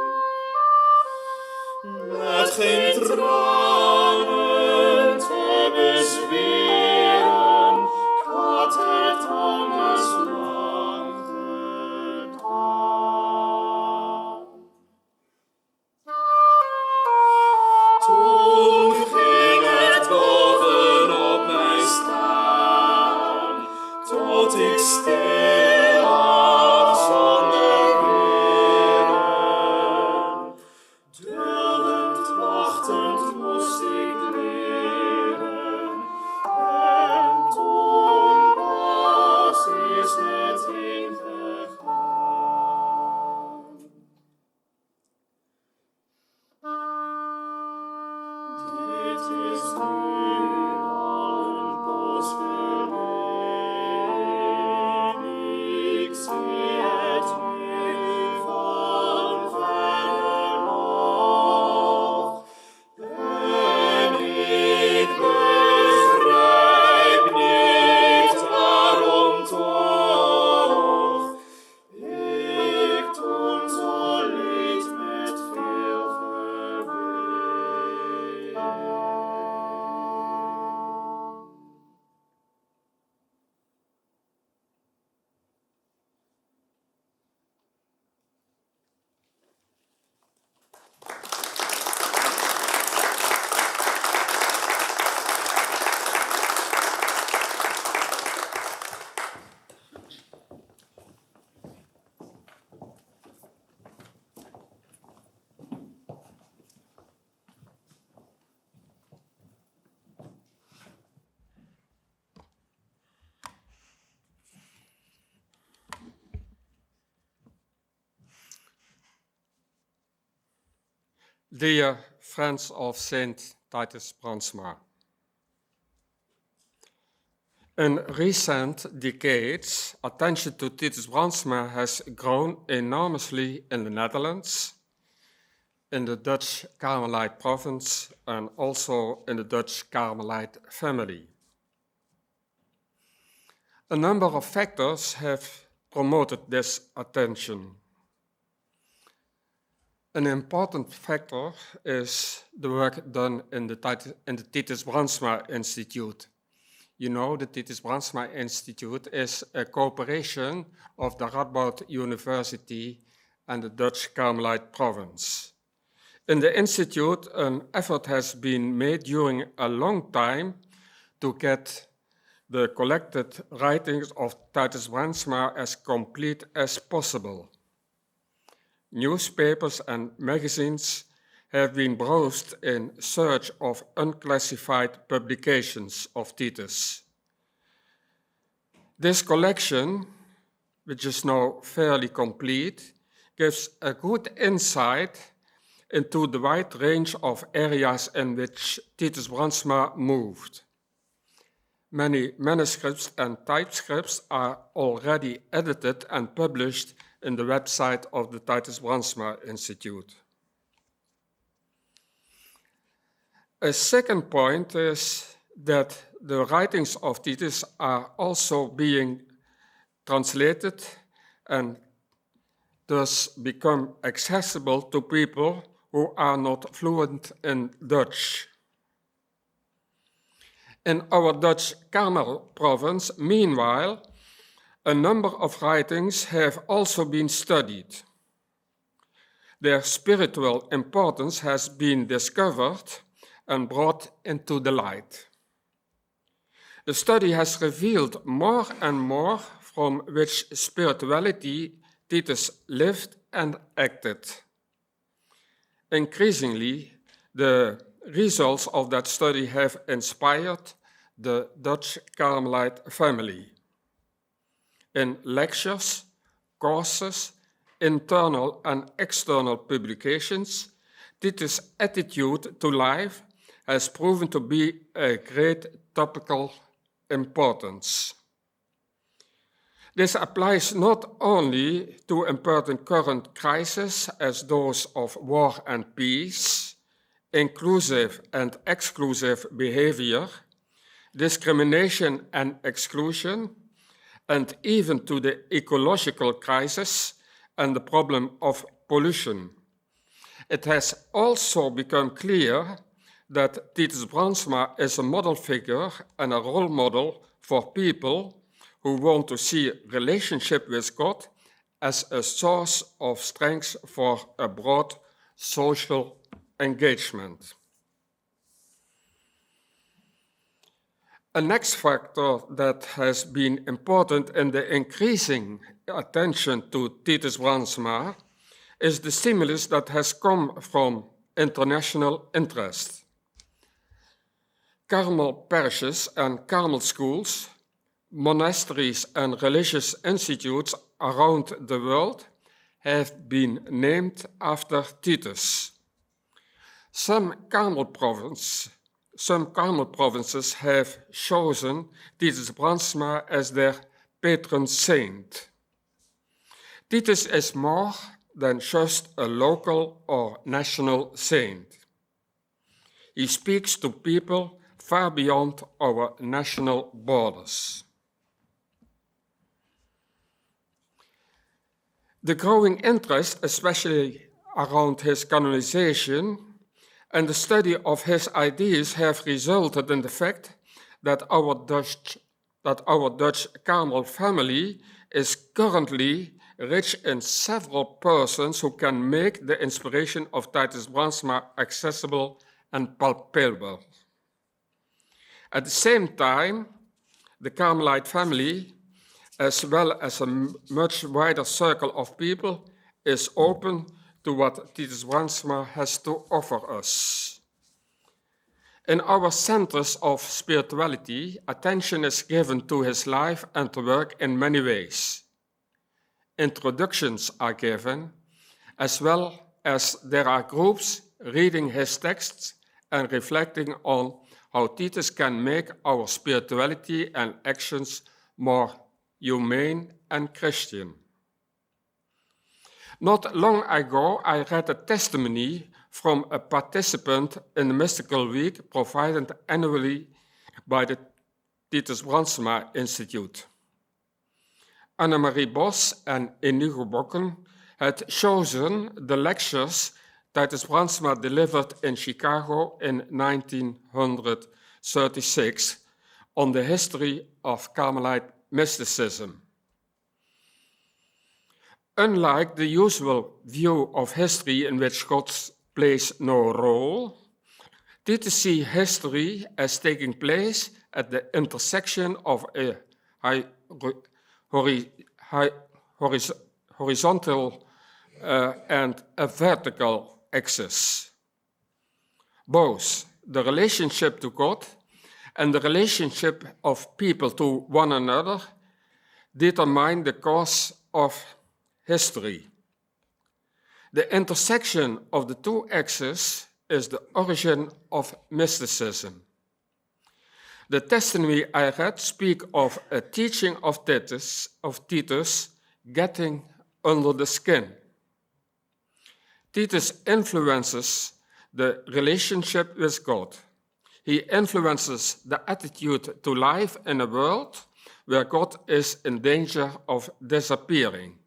Met geen tranen te bezweren. Ik had het anders lang gedaan. Toen ging het bovenop mij staan, tot ik stil lag zonder weren. Duldend wachtend moest ik leren, en toen pas is het ingegaan. Dit is nu al een poos geleden. Ik zie het nu van verre nog. En ik begrijp niet waarom toch ik toen zo leed met veel geween. Dear friends of Saint Titus Brandsma, in recent decades, attention to Titus Brandsma has grown enormously in the Netherlands, in the Dutch Carmelite province, and also in the Dutch Carmelite family. A number of factors have promoted this attention. An important factor is the work done in the Titus Brandsma Institute. You know, the Titus Brandsma Institute is a cooperation of the Radboud University and the Dutch Carmelite province. In the institute, an effort has been made during a long time to get the collected writings of Titus Brandsma as complete as possible. Newspapers and magazines have been browsed in search of unclassified publications of Titus. This collection, which is now fairly complete, gives a good insight into the wide range of areas in which Titus Brandsma moved. Many manuscripts and typescripts are already edited and published in the website of the Titus Brandsma Institute. A second point is that the writings of Titus are also being translated and thus become accessible to people who are not fluent in Dutch. In our Dutch Carmel province, meanwhile, a number of writings have also been studied. Their spiritual importance has been discovered and brought into the light. The study has revealed more and more from which spirituality Titus lived and acted. Increasingly, the results of that study have inspired the Dutch Carmelite family. In lectures, courses, internal and external publications, Titus' attitude to life has proven to be a great topical importance. This applies not only to important current crises as those of war and peace, inclusive and exclusive behavior, discrimination and exclusion, and even to the ecological crisis and the problem of pollution. It has also become clear that Titus Brandsma is a model figure and a role model for people who want to see relationship with God as a source of strength for a broad social engagement. A next factor that has been important in the increasing attention to Titus Brandsma is the stimulus that has come from international interest. Carmel parishes and Carmel schools, monasteries and religious institutes around the world have been named after Titus. Some Carmel provinces have chosen Titus Brandsma as their patron saint. Titus is more than just a local or national saint. He speaks to people far beyond our national borders. The growing interest, especially around his canonization, and the study of his ideas have resulted in the fact that our Dutch Carmel family is currently rich in several persons who can make the inspiration of Titus Brandsma accessible and palpable. At the same time, the Carmelite family, as well as a much wider circle of people, is open to what Titus Brandsma has to offer us. In our centers of spirituality, attention is given to his life and work in many ways. Introductions are given, as well as there are groups reading his texts and reflecting on how Titus can make our spirituality and actions more humane and Christian. Not long ago, I read a testimony from a participant in the Mystical Week provided annually by the Titus Brandsma Institute. Annemarie Bos and Inigo Bokken had chosen the lectures Titus Brandsma delivered in Chicago in 1936 on the history of Carmelite mysticism. Unlike the usual view of history in which God plays no role, Titus sees history as taking place at the intersection of a horizontal and a vertical axis. Both the relationship to God and the relationship of people to one another determine the course of history. The intersection of the two axes is the origin of mysticism. The testimony I read speaks of a teaching of Titus getting under the skin. Titus influences the relationship with God. He influences the attitude to life in a world where God is in danger of disappearing.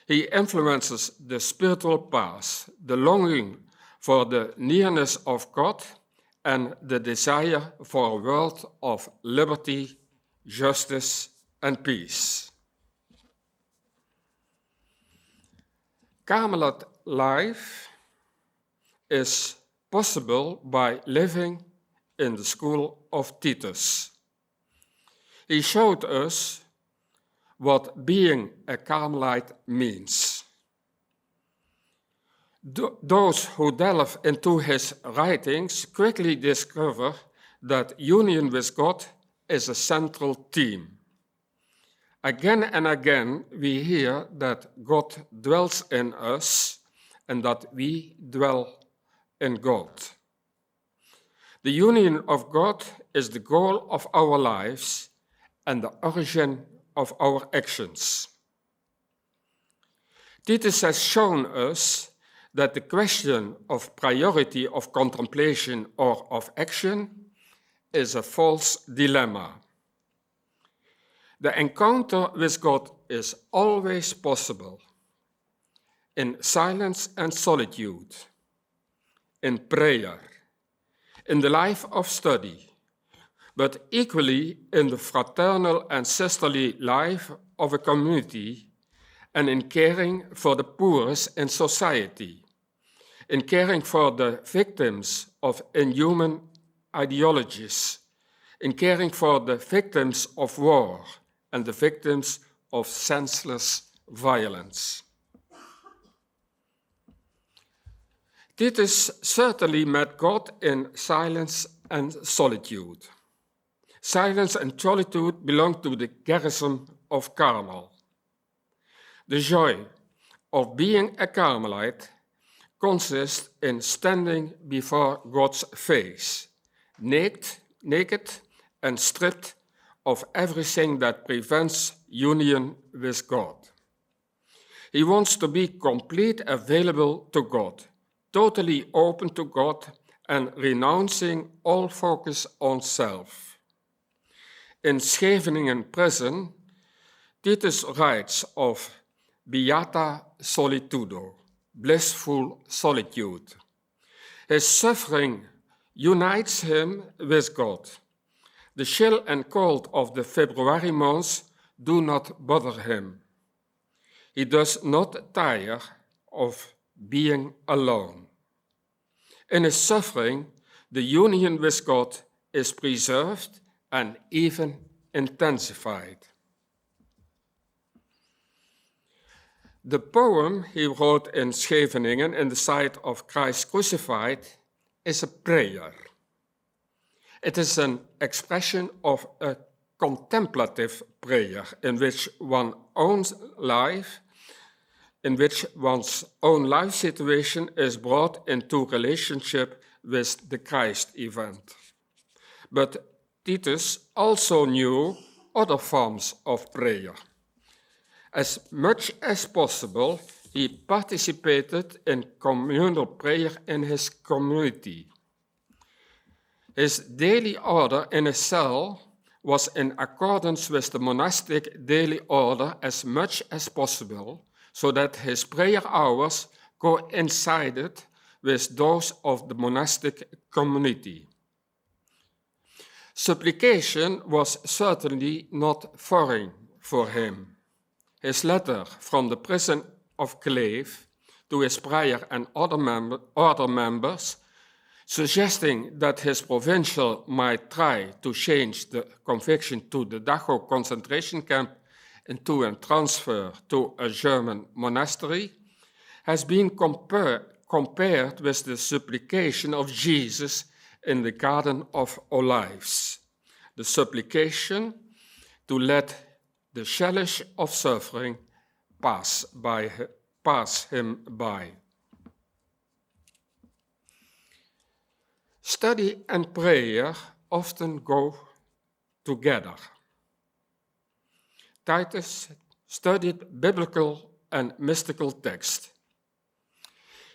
He influences the spiritual path, the longing for the nearness of God, and the desire for a world of liberty, justice, and peace. Carmelite life is possible by living in the school of Titus. He showed us what being a Carmelite means. Those who delve into his writings quickly discover that union with God is a central theme. Again and again, we hear that God dwells in us and that we dwell in God. The union of God is the goal of our lives and the origin of our actions. Titus has shown us that the question of priority of contemplation or of action is a false dilemma. The encounter with God is always possible in silence and solitude, in prayer, in the life of study, but equally in the fraternal and sisterly life of a community and in caring for the poorest in society, in caring for the victims of inhuman ideologies, in caring for the victims of war and the victims of senseless violence. Titus certainly met God in silence and solitude. Silence and solitude belong to the charism of Carmel. The joy of being a Carmelite consists in standing before God's face, naked and stripped of everything that prevents union with God. He wants to be completely available to God, totally open to God and renouncing all focus on self. In Scheveningen prison, Titus writes of beata solitudo, blissful solitude. His suffering unites him with God. The chill and cold of the February months do not bother him. He does not tire of being alone. In his suffering, the union with God is preserved and even intensified. The poem he wrote in Scheveningen in the sight of Christ crucified is a prayer. It is an expression of a contemplative prayer in which one's own life situation is brought into relationship with the Christ event. But Titus also knew other forms of prayer. As much as possible, he participated in communal prayer in his community. His daily order in a cell was in accordance with the monastic daily order as much as possible, so that his prayer hours coincided with those of the monastic community. Supplication was certainly not foreign for him. His letter from the prison of Cleve to his prior and other members, suggesting that his provincial might try to change the conviction to the Dachau concentration camp into a transfer to a German monastery, has been compared with the supplication of Jesus in the Garden of Olives, the supplication to let the challenge of suffering pass him by. Study and prayer often go together. Titus studied biblical and mystical texts.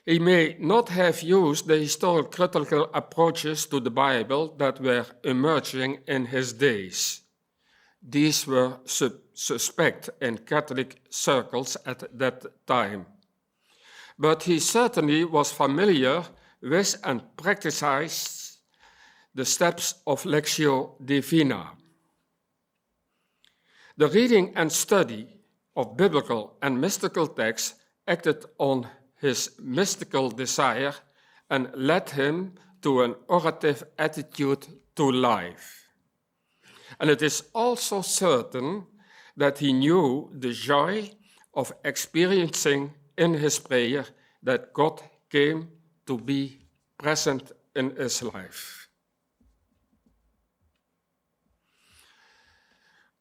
He may not have used the historical approaches to the Bible that were emerging in his days. These were suspect in Catholic circles at that time. But he certainly was familiar with and practiced the steps of Lectio Divina. The reading and study of biblical and mystical texts acted on his mystical desire and led him to an orative attitude to life. And it is also certain that he knew the joy of experiencing in his prayer that God came to be present in his life.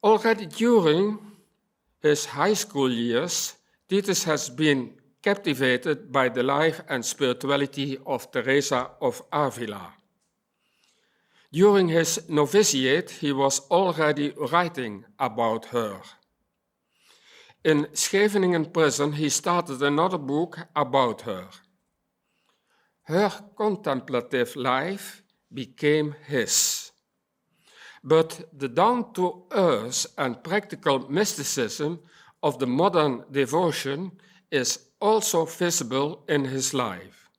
Already during his high school years, Titus has been captivated by the life and spirituality of Teresa of Avila. During his novitiate, he was already writing about her. In Scheveningen prison, he started another book about her. her contemplative life became his. But the down-to-earth and practical mysticism of the modern devotion is also visible in his life.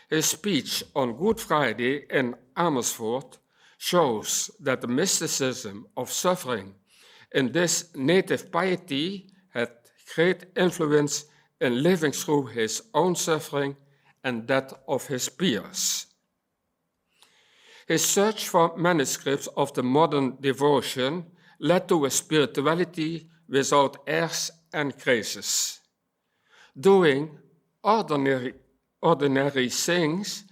His speech on Good Friday in Amersfoort shows that the mysticism of suffering in this native piety had great influence in living through his own suffering and that of his peers. His search for manuscripts of the modern devotion led to a spirituality without airs and graces. Doing ordinary things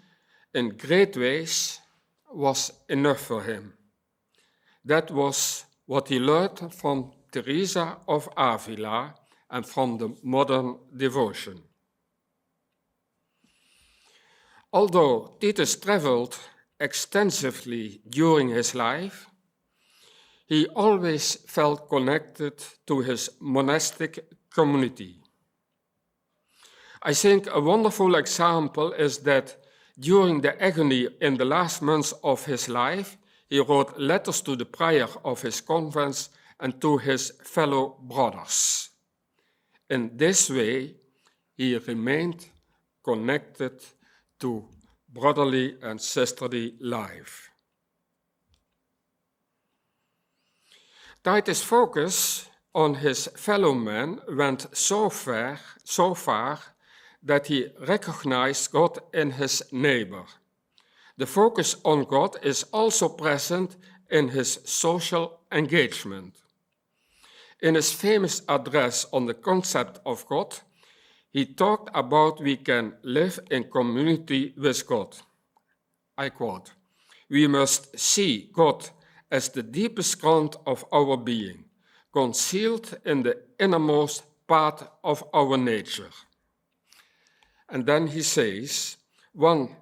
in great ways was enough for him. That was what he learned from Teresa of Avila and from the modern devotion. Although Titus traveled extensively during his life, he always felt connected to his monastic community. I think a wonderful example is that during the agony in the last months of his life, he wrote letters to the prior of his convents and to his fellow brothers. In this way, he remained connected to brotherly and sisterly life. Titus' focus on his fellow men went so far that he recognized God in his neighbor. The focus on God is also present in his social engagement. In his famous address on the concept of God, he talked about we can live in community with God. I quote, "We must see God as the deepest ground of our being, concealed in the innermost part of our nature." And then he says, "When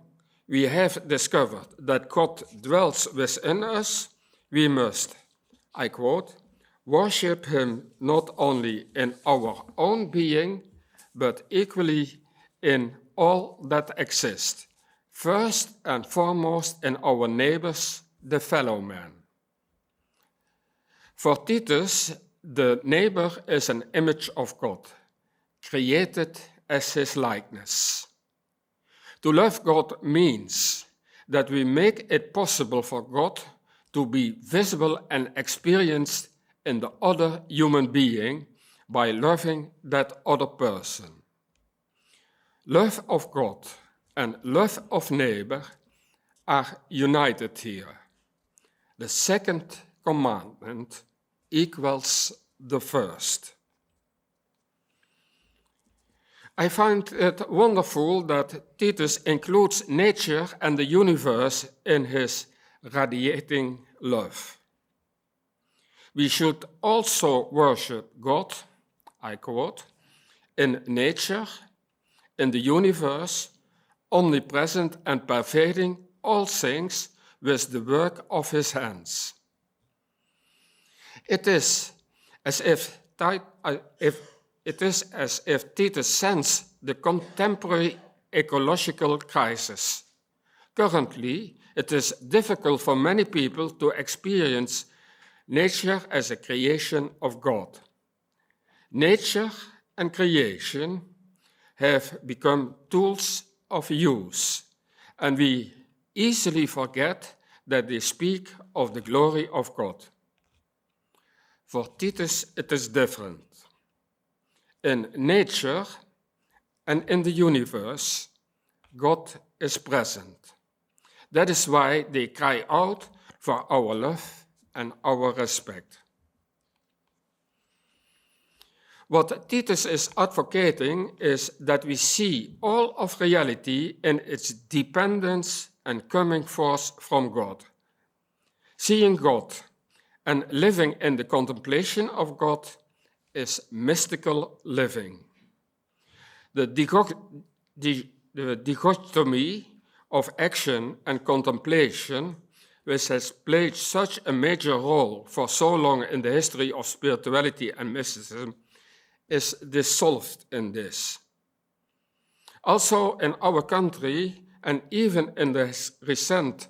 we have discovered that God dwells within us, we must," I quote, "worship him not only in our own being, but equally in all that exists, first and foremost in our neighbors, the fellow man." For Titus, the neighbor is an image of God, created as his likeness. To love God means that we make it possible for God to be visible and experienced in the other human being by loving that other person. Love of God and love of neighbor are united here. The second commandment equals the first. I find it wonderful that Titus includes nature and the universe in his radiating love. We should also worship God, I quote, in nature, in the universe, omnipresent and pervading all things with the work of his hands. It is as if Titus sensed the contemporary ecological crisis. Currently, it is difficult for many people to experience nature as a creation of God. Nature and creation have become tools of use, and we easily forget that they speak of the glory of God. For Titus, it is different. In nature and in the universe, God is present. That is why they cry out for our love and our respect. What Titus is advocating is that we see all of reality in its dependence and coming forth from God. Seeing God and living in the contemplation of God is mystical living. The dichotomy of action and contemplation, which has played such a major role for so long in the history of spirituality and mysticism, is dissolved in this. Also in our country, and even in the recent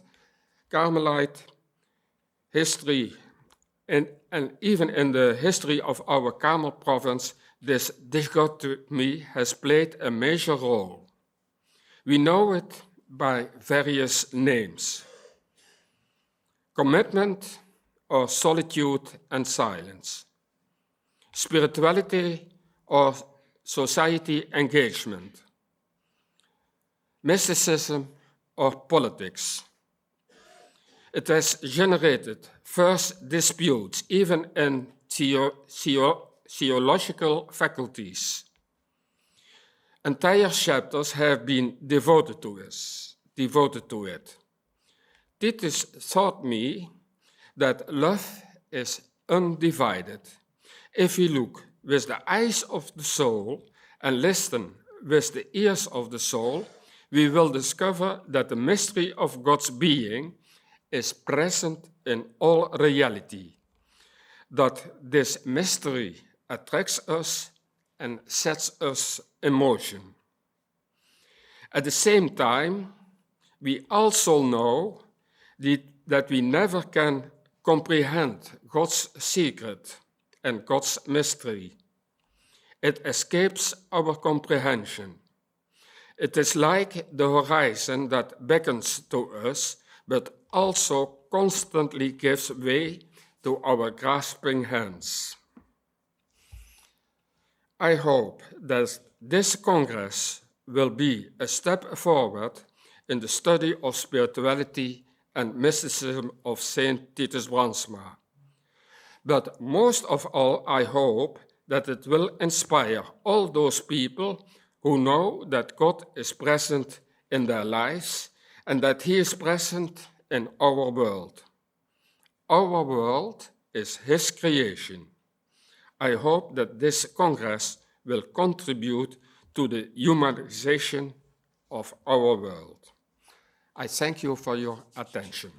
Carmelite history, and even in the history of our Carmel province, this dichotomy has played a major role. We know it by various names: commitment or solitude and silence, spirituality or society engagement, mysticism or politics. It has generated first disputes, even in theological faculties. Entire chapters have been devoted to it. Titus taught me that love is undivided. If we look with the eyes of the soul and listen with the ears of the soul, we will discover that the mystery of God's being is present in all reality, that this mystery attracts us and sets us in motion. At the same time, we also know that we never can comprehend God's secret and God's mystery. It escapes our comprehension. It is like the horizon that beckons to us, but also constantly gives way to our grasping hands. I hope that this Congress will be a step forward in the study of spirituality and mysticism of Saint Titus Brandsma. But most of all, I hope that it will inspire all those people who know that God is present in their lives and that He is present in our world. Our world is His creation. I hope that this Congress will contribute to the humanization of our world. I thank you for your attention.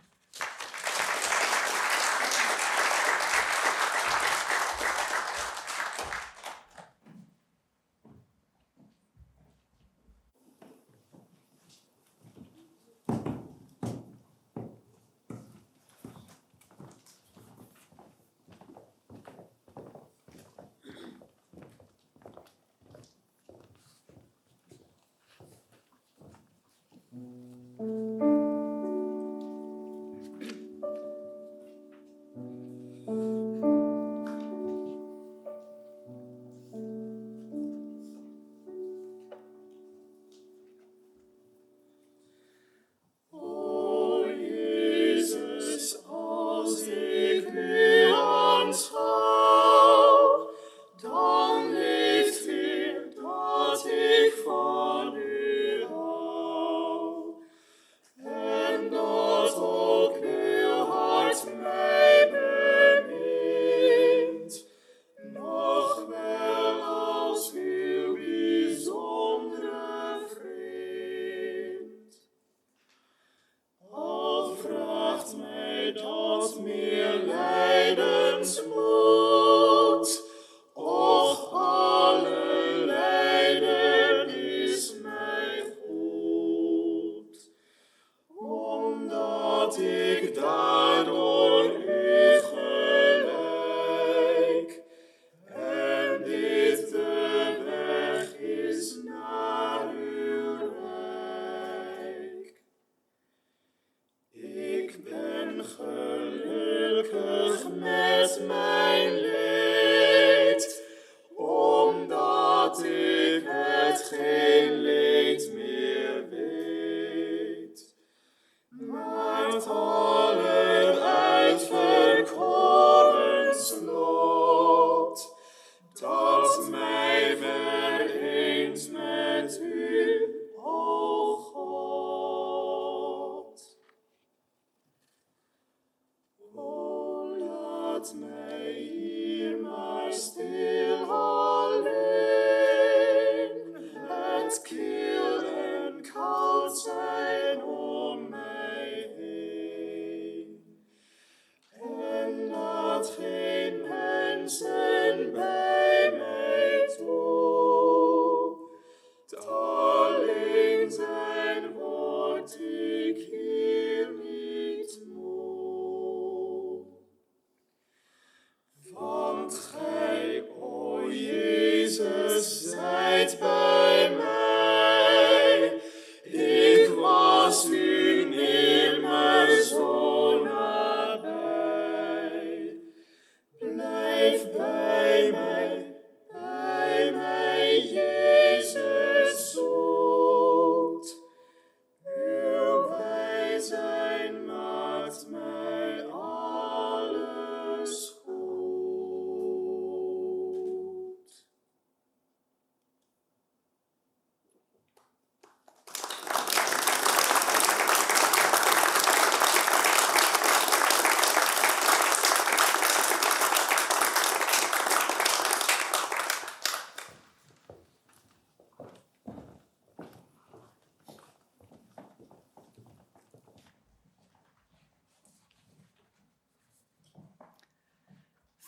Alleluia.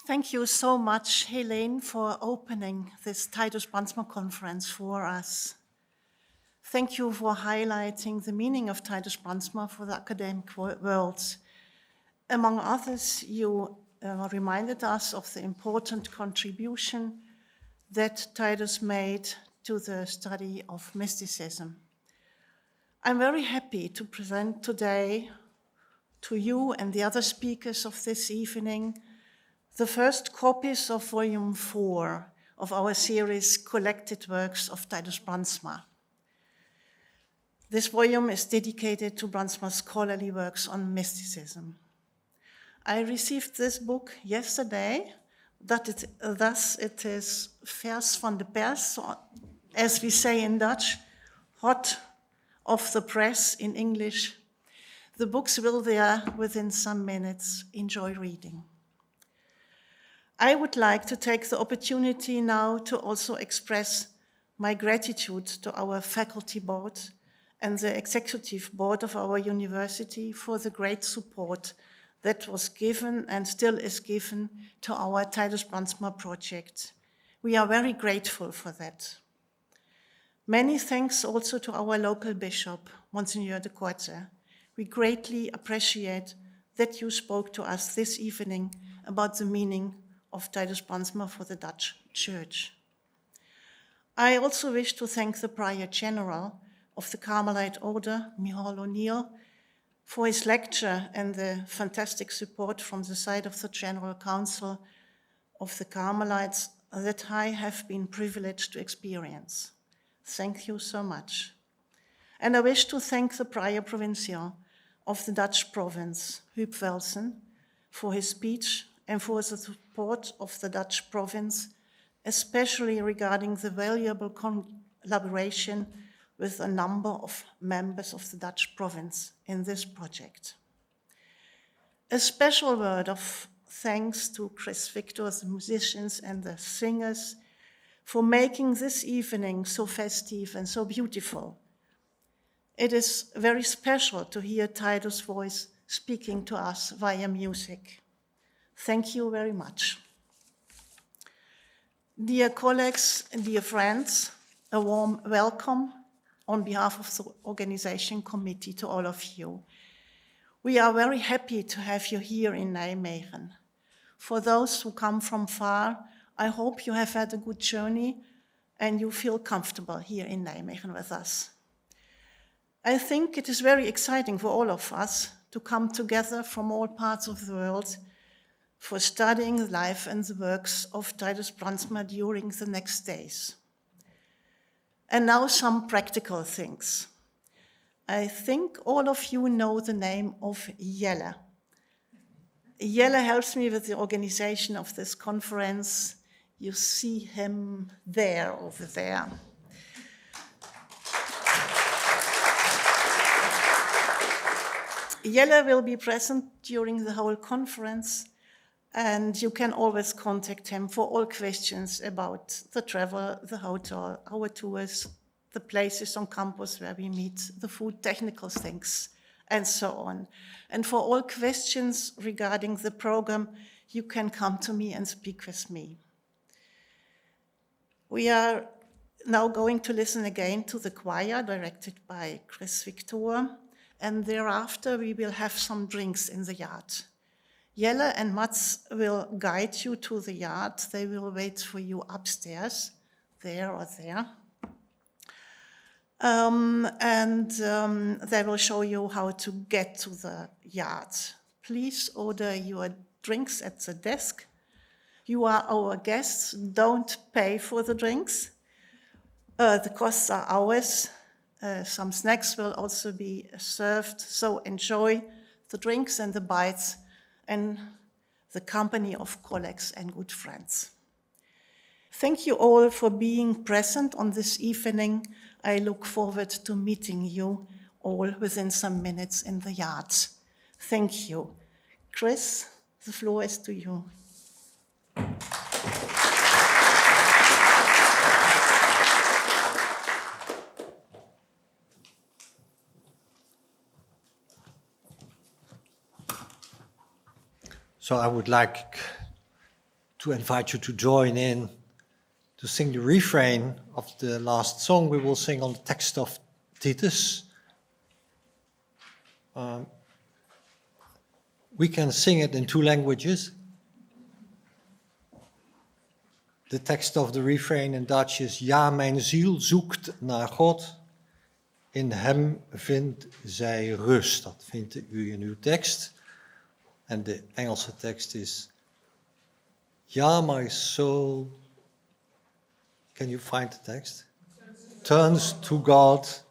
Thank you so much, Heleen, for opening this Titus Brandsma Conference for us. Thank you for highlighting the meaning of Titus Brandsma for the academic world. Among others, you reminded us of the important contribution that Titus made to the study of mysticism. I'm very happy to present today to you and the other speakers of this evening the first copies of Volume 4 of our series Collected Works of Titus Brandsma. This volume is dedicated to Brandsma's scholarly works on mysticism. I received this book yesterday, thus it is vers van de pers, as we say in Dutch, hot off the press in English. The books will there within some minutes. Enjoy reading. I would like to take the opportunity now to also express my gratitude to our faculty board and the executive board of our university for the great support that was given and still is given to our Titus Brandsma project. We are very grateful for that. Many thanks also to our local bishop, Gerard de Korte. We greatly appreciate that you spoke to us this evening about the meaning of Titus Brandsma for the Dutch Church. I also wish to thank the Prior General of the Carmelite Order, Míceál, for his lecture and the fantastic support from the side of the General Council of the Carmelites that I have been privileged to experience. Thank you so much. And I wish to thank the Prior Provincial of the Dutch province, Huub Welzen, for his speech and for the support of the Dutch province, especially regarding the valuable collaboration with a number of members of the Dutch province in this project. A special word of thanks to Chris Fictoor, the musicians and the singers, for making this evening so festive and so beautiful. It is very special to hear Titus' voice speaking to us via music. Thank you very much. Dear colleagues and dear friends, a warm welcome on behalf of the organization committee to all of you. We are very happy to have you here in Nijmegen. For those who come from far, I hope you have had a good journey and you feel comfortable here in Nijmegen with us. I think it is very exciting for all of us to come together from all parts of the world for studying the life and the works of Titus Brandsma during the next days. And now some practical things. I think all of you know the name of Jelle. Jelle helps me with the organization of this conference. You see him there, over there. Jelle will be present during the whole conference, and you can always contact him for all questions about the travel, the hotel, our tours, the places on campus where we meet, the food, technical things, and so on. And for all questions regarding the program, you can come to me and speak with me. We are now going to listen again to the choir directed by Chris Fictoor, and thereafter we will have some drinks in the yard. Jelle and Mats will guide you to the yard. They will wait for you upstairs, there or there. They will show you how to get to the yard. Please order your drinks at the desk. You are our guests. Don't pay for the drinks. The costs are ours. Some snacks will also be served, so enjoy the drinks and the bites and the company of colleagues and good friends. Thank you all for being present on this evening. I look forward to meeting you all within some minutes in the yard. Thank you. Chris, the floor is to you. So I would like to invite you to join in to sing the refrain of the last song we will sing on the text of Titus. We can sing it in 2 languages. De tekst of the refrain in Dutch is: Ja, mijn ziel zoekt naar God. In hem vindt zij rust. Dat vindt u in uw tekst. En de Engelse tekst is: Ja, my soul. Can you find the text? Turns to God.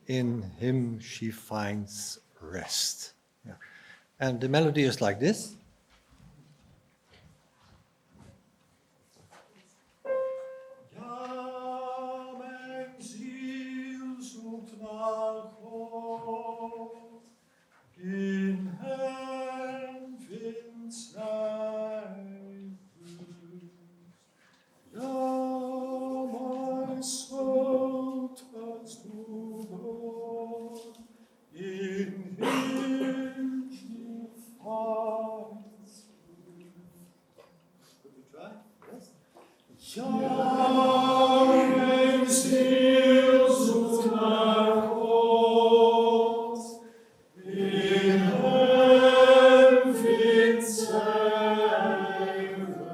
In him she finds rest. Yeah. And the melody is like this. In hem vindt zij rust. Ja, my soul turns to God. In him she finds rust. Could we try? Yes. Ja, mijn ziel zoekt naar God. In hem vindt zij rust.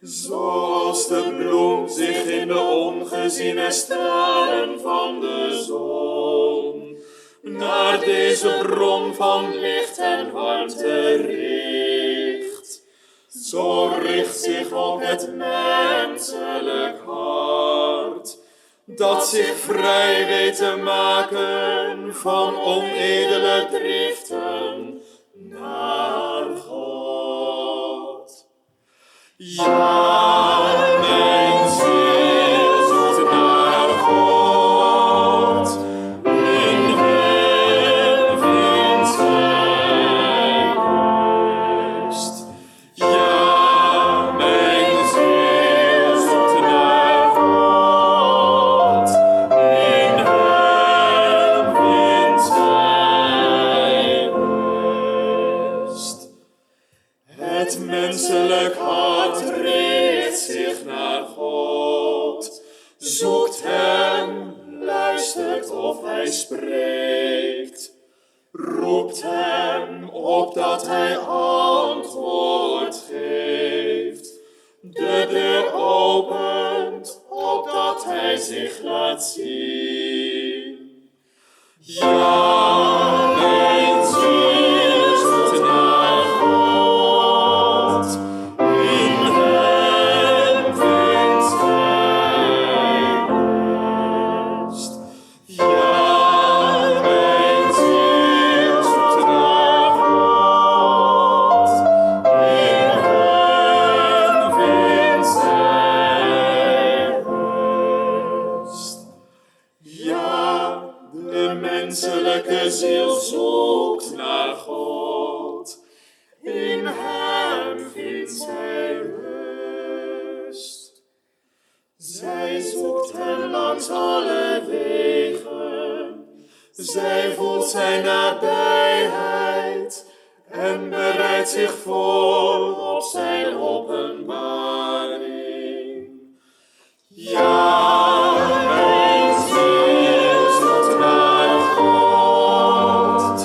Zoals de bloem zich in de ongeziene stralen van de zon naar deze bron van licht en warmte richt, zo richt zich ook het menselijk hart, dat zich vrij weet te maken van onedele driften naar God. Ja, mijn ziel zoekt naar God. In hem vindt zij rust. Ja, mijn ziel zoekt naar God. In hem vindt zij rust. Het menselijk hart richt zich naar God, zoekt hem, luistert of hij spreekt, roept hem opdat hij antwoord geeft, de deur opent opdat hij zich laat zien. Ja, mijn ziel zoekt naar God. In hem vindt zij rust. Ja, mijn ziel zoekt naar God. In hem vindt zij rust. Ja, de menselijke ziel zoekt naar God. In hem vindt zij rust. Zij zoekt hem langs alle wegen. Zij voelt zijn nabijheid en bereidt zich voor op zijn openbaring. openbaring. Ja, mijn ziel zoekt naar God,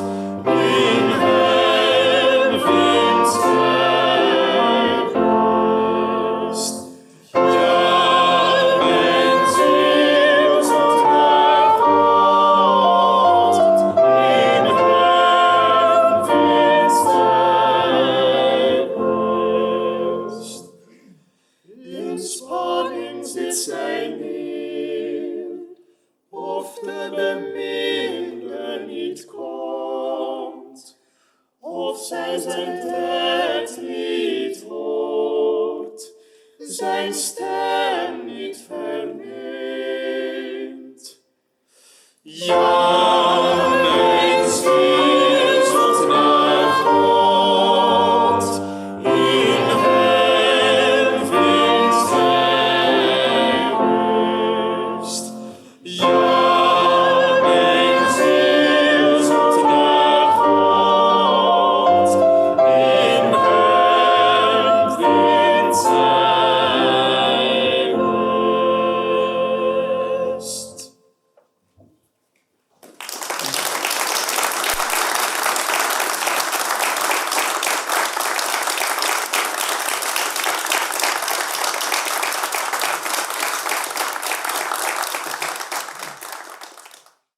in hem vindt zij rust. Ja, mijn ziel zoekt naar God, in hem vindt zij rust. In spanning zit zij neer, of de beminde niet komt, of zij zijn tred niet hoort, zijn stem niet verneemt. Ja,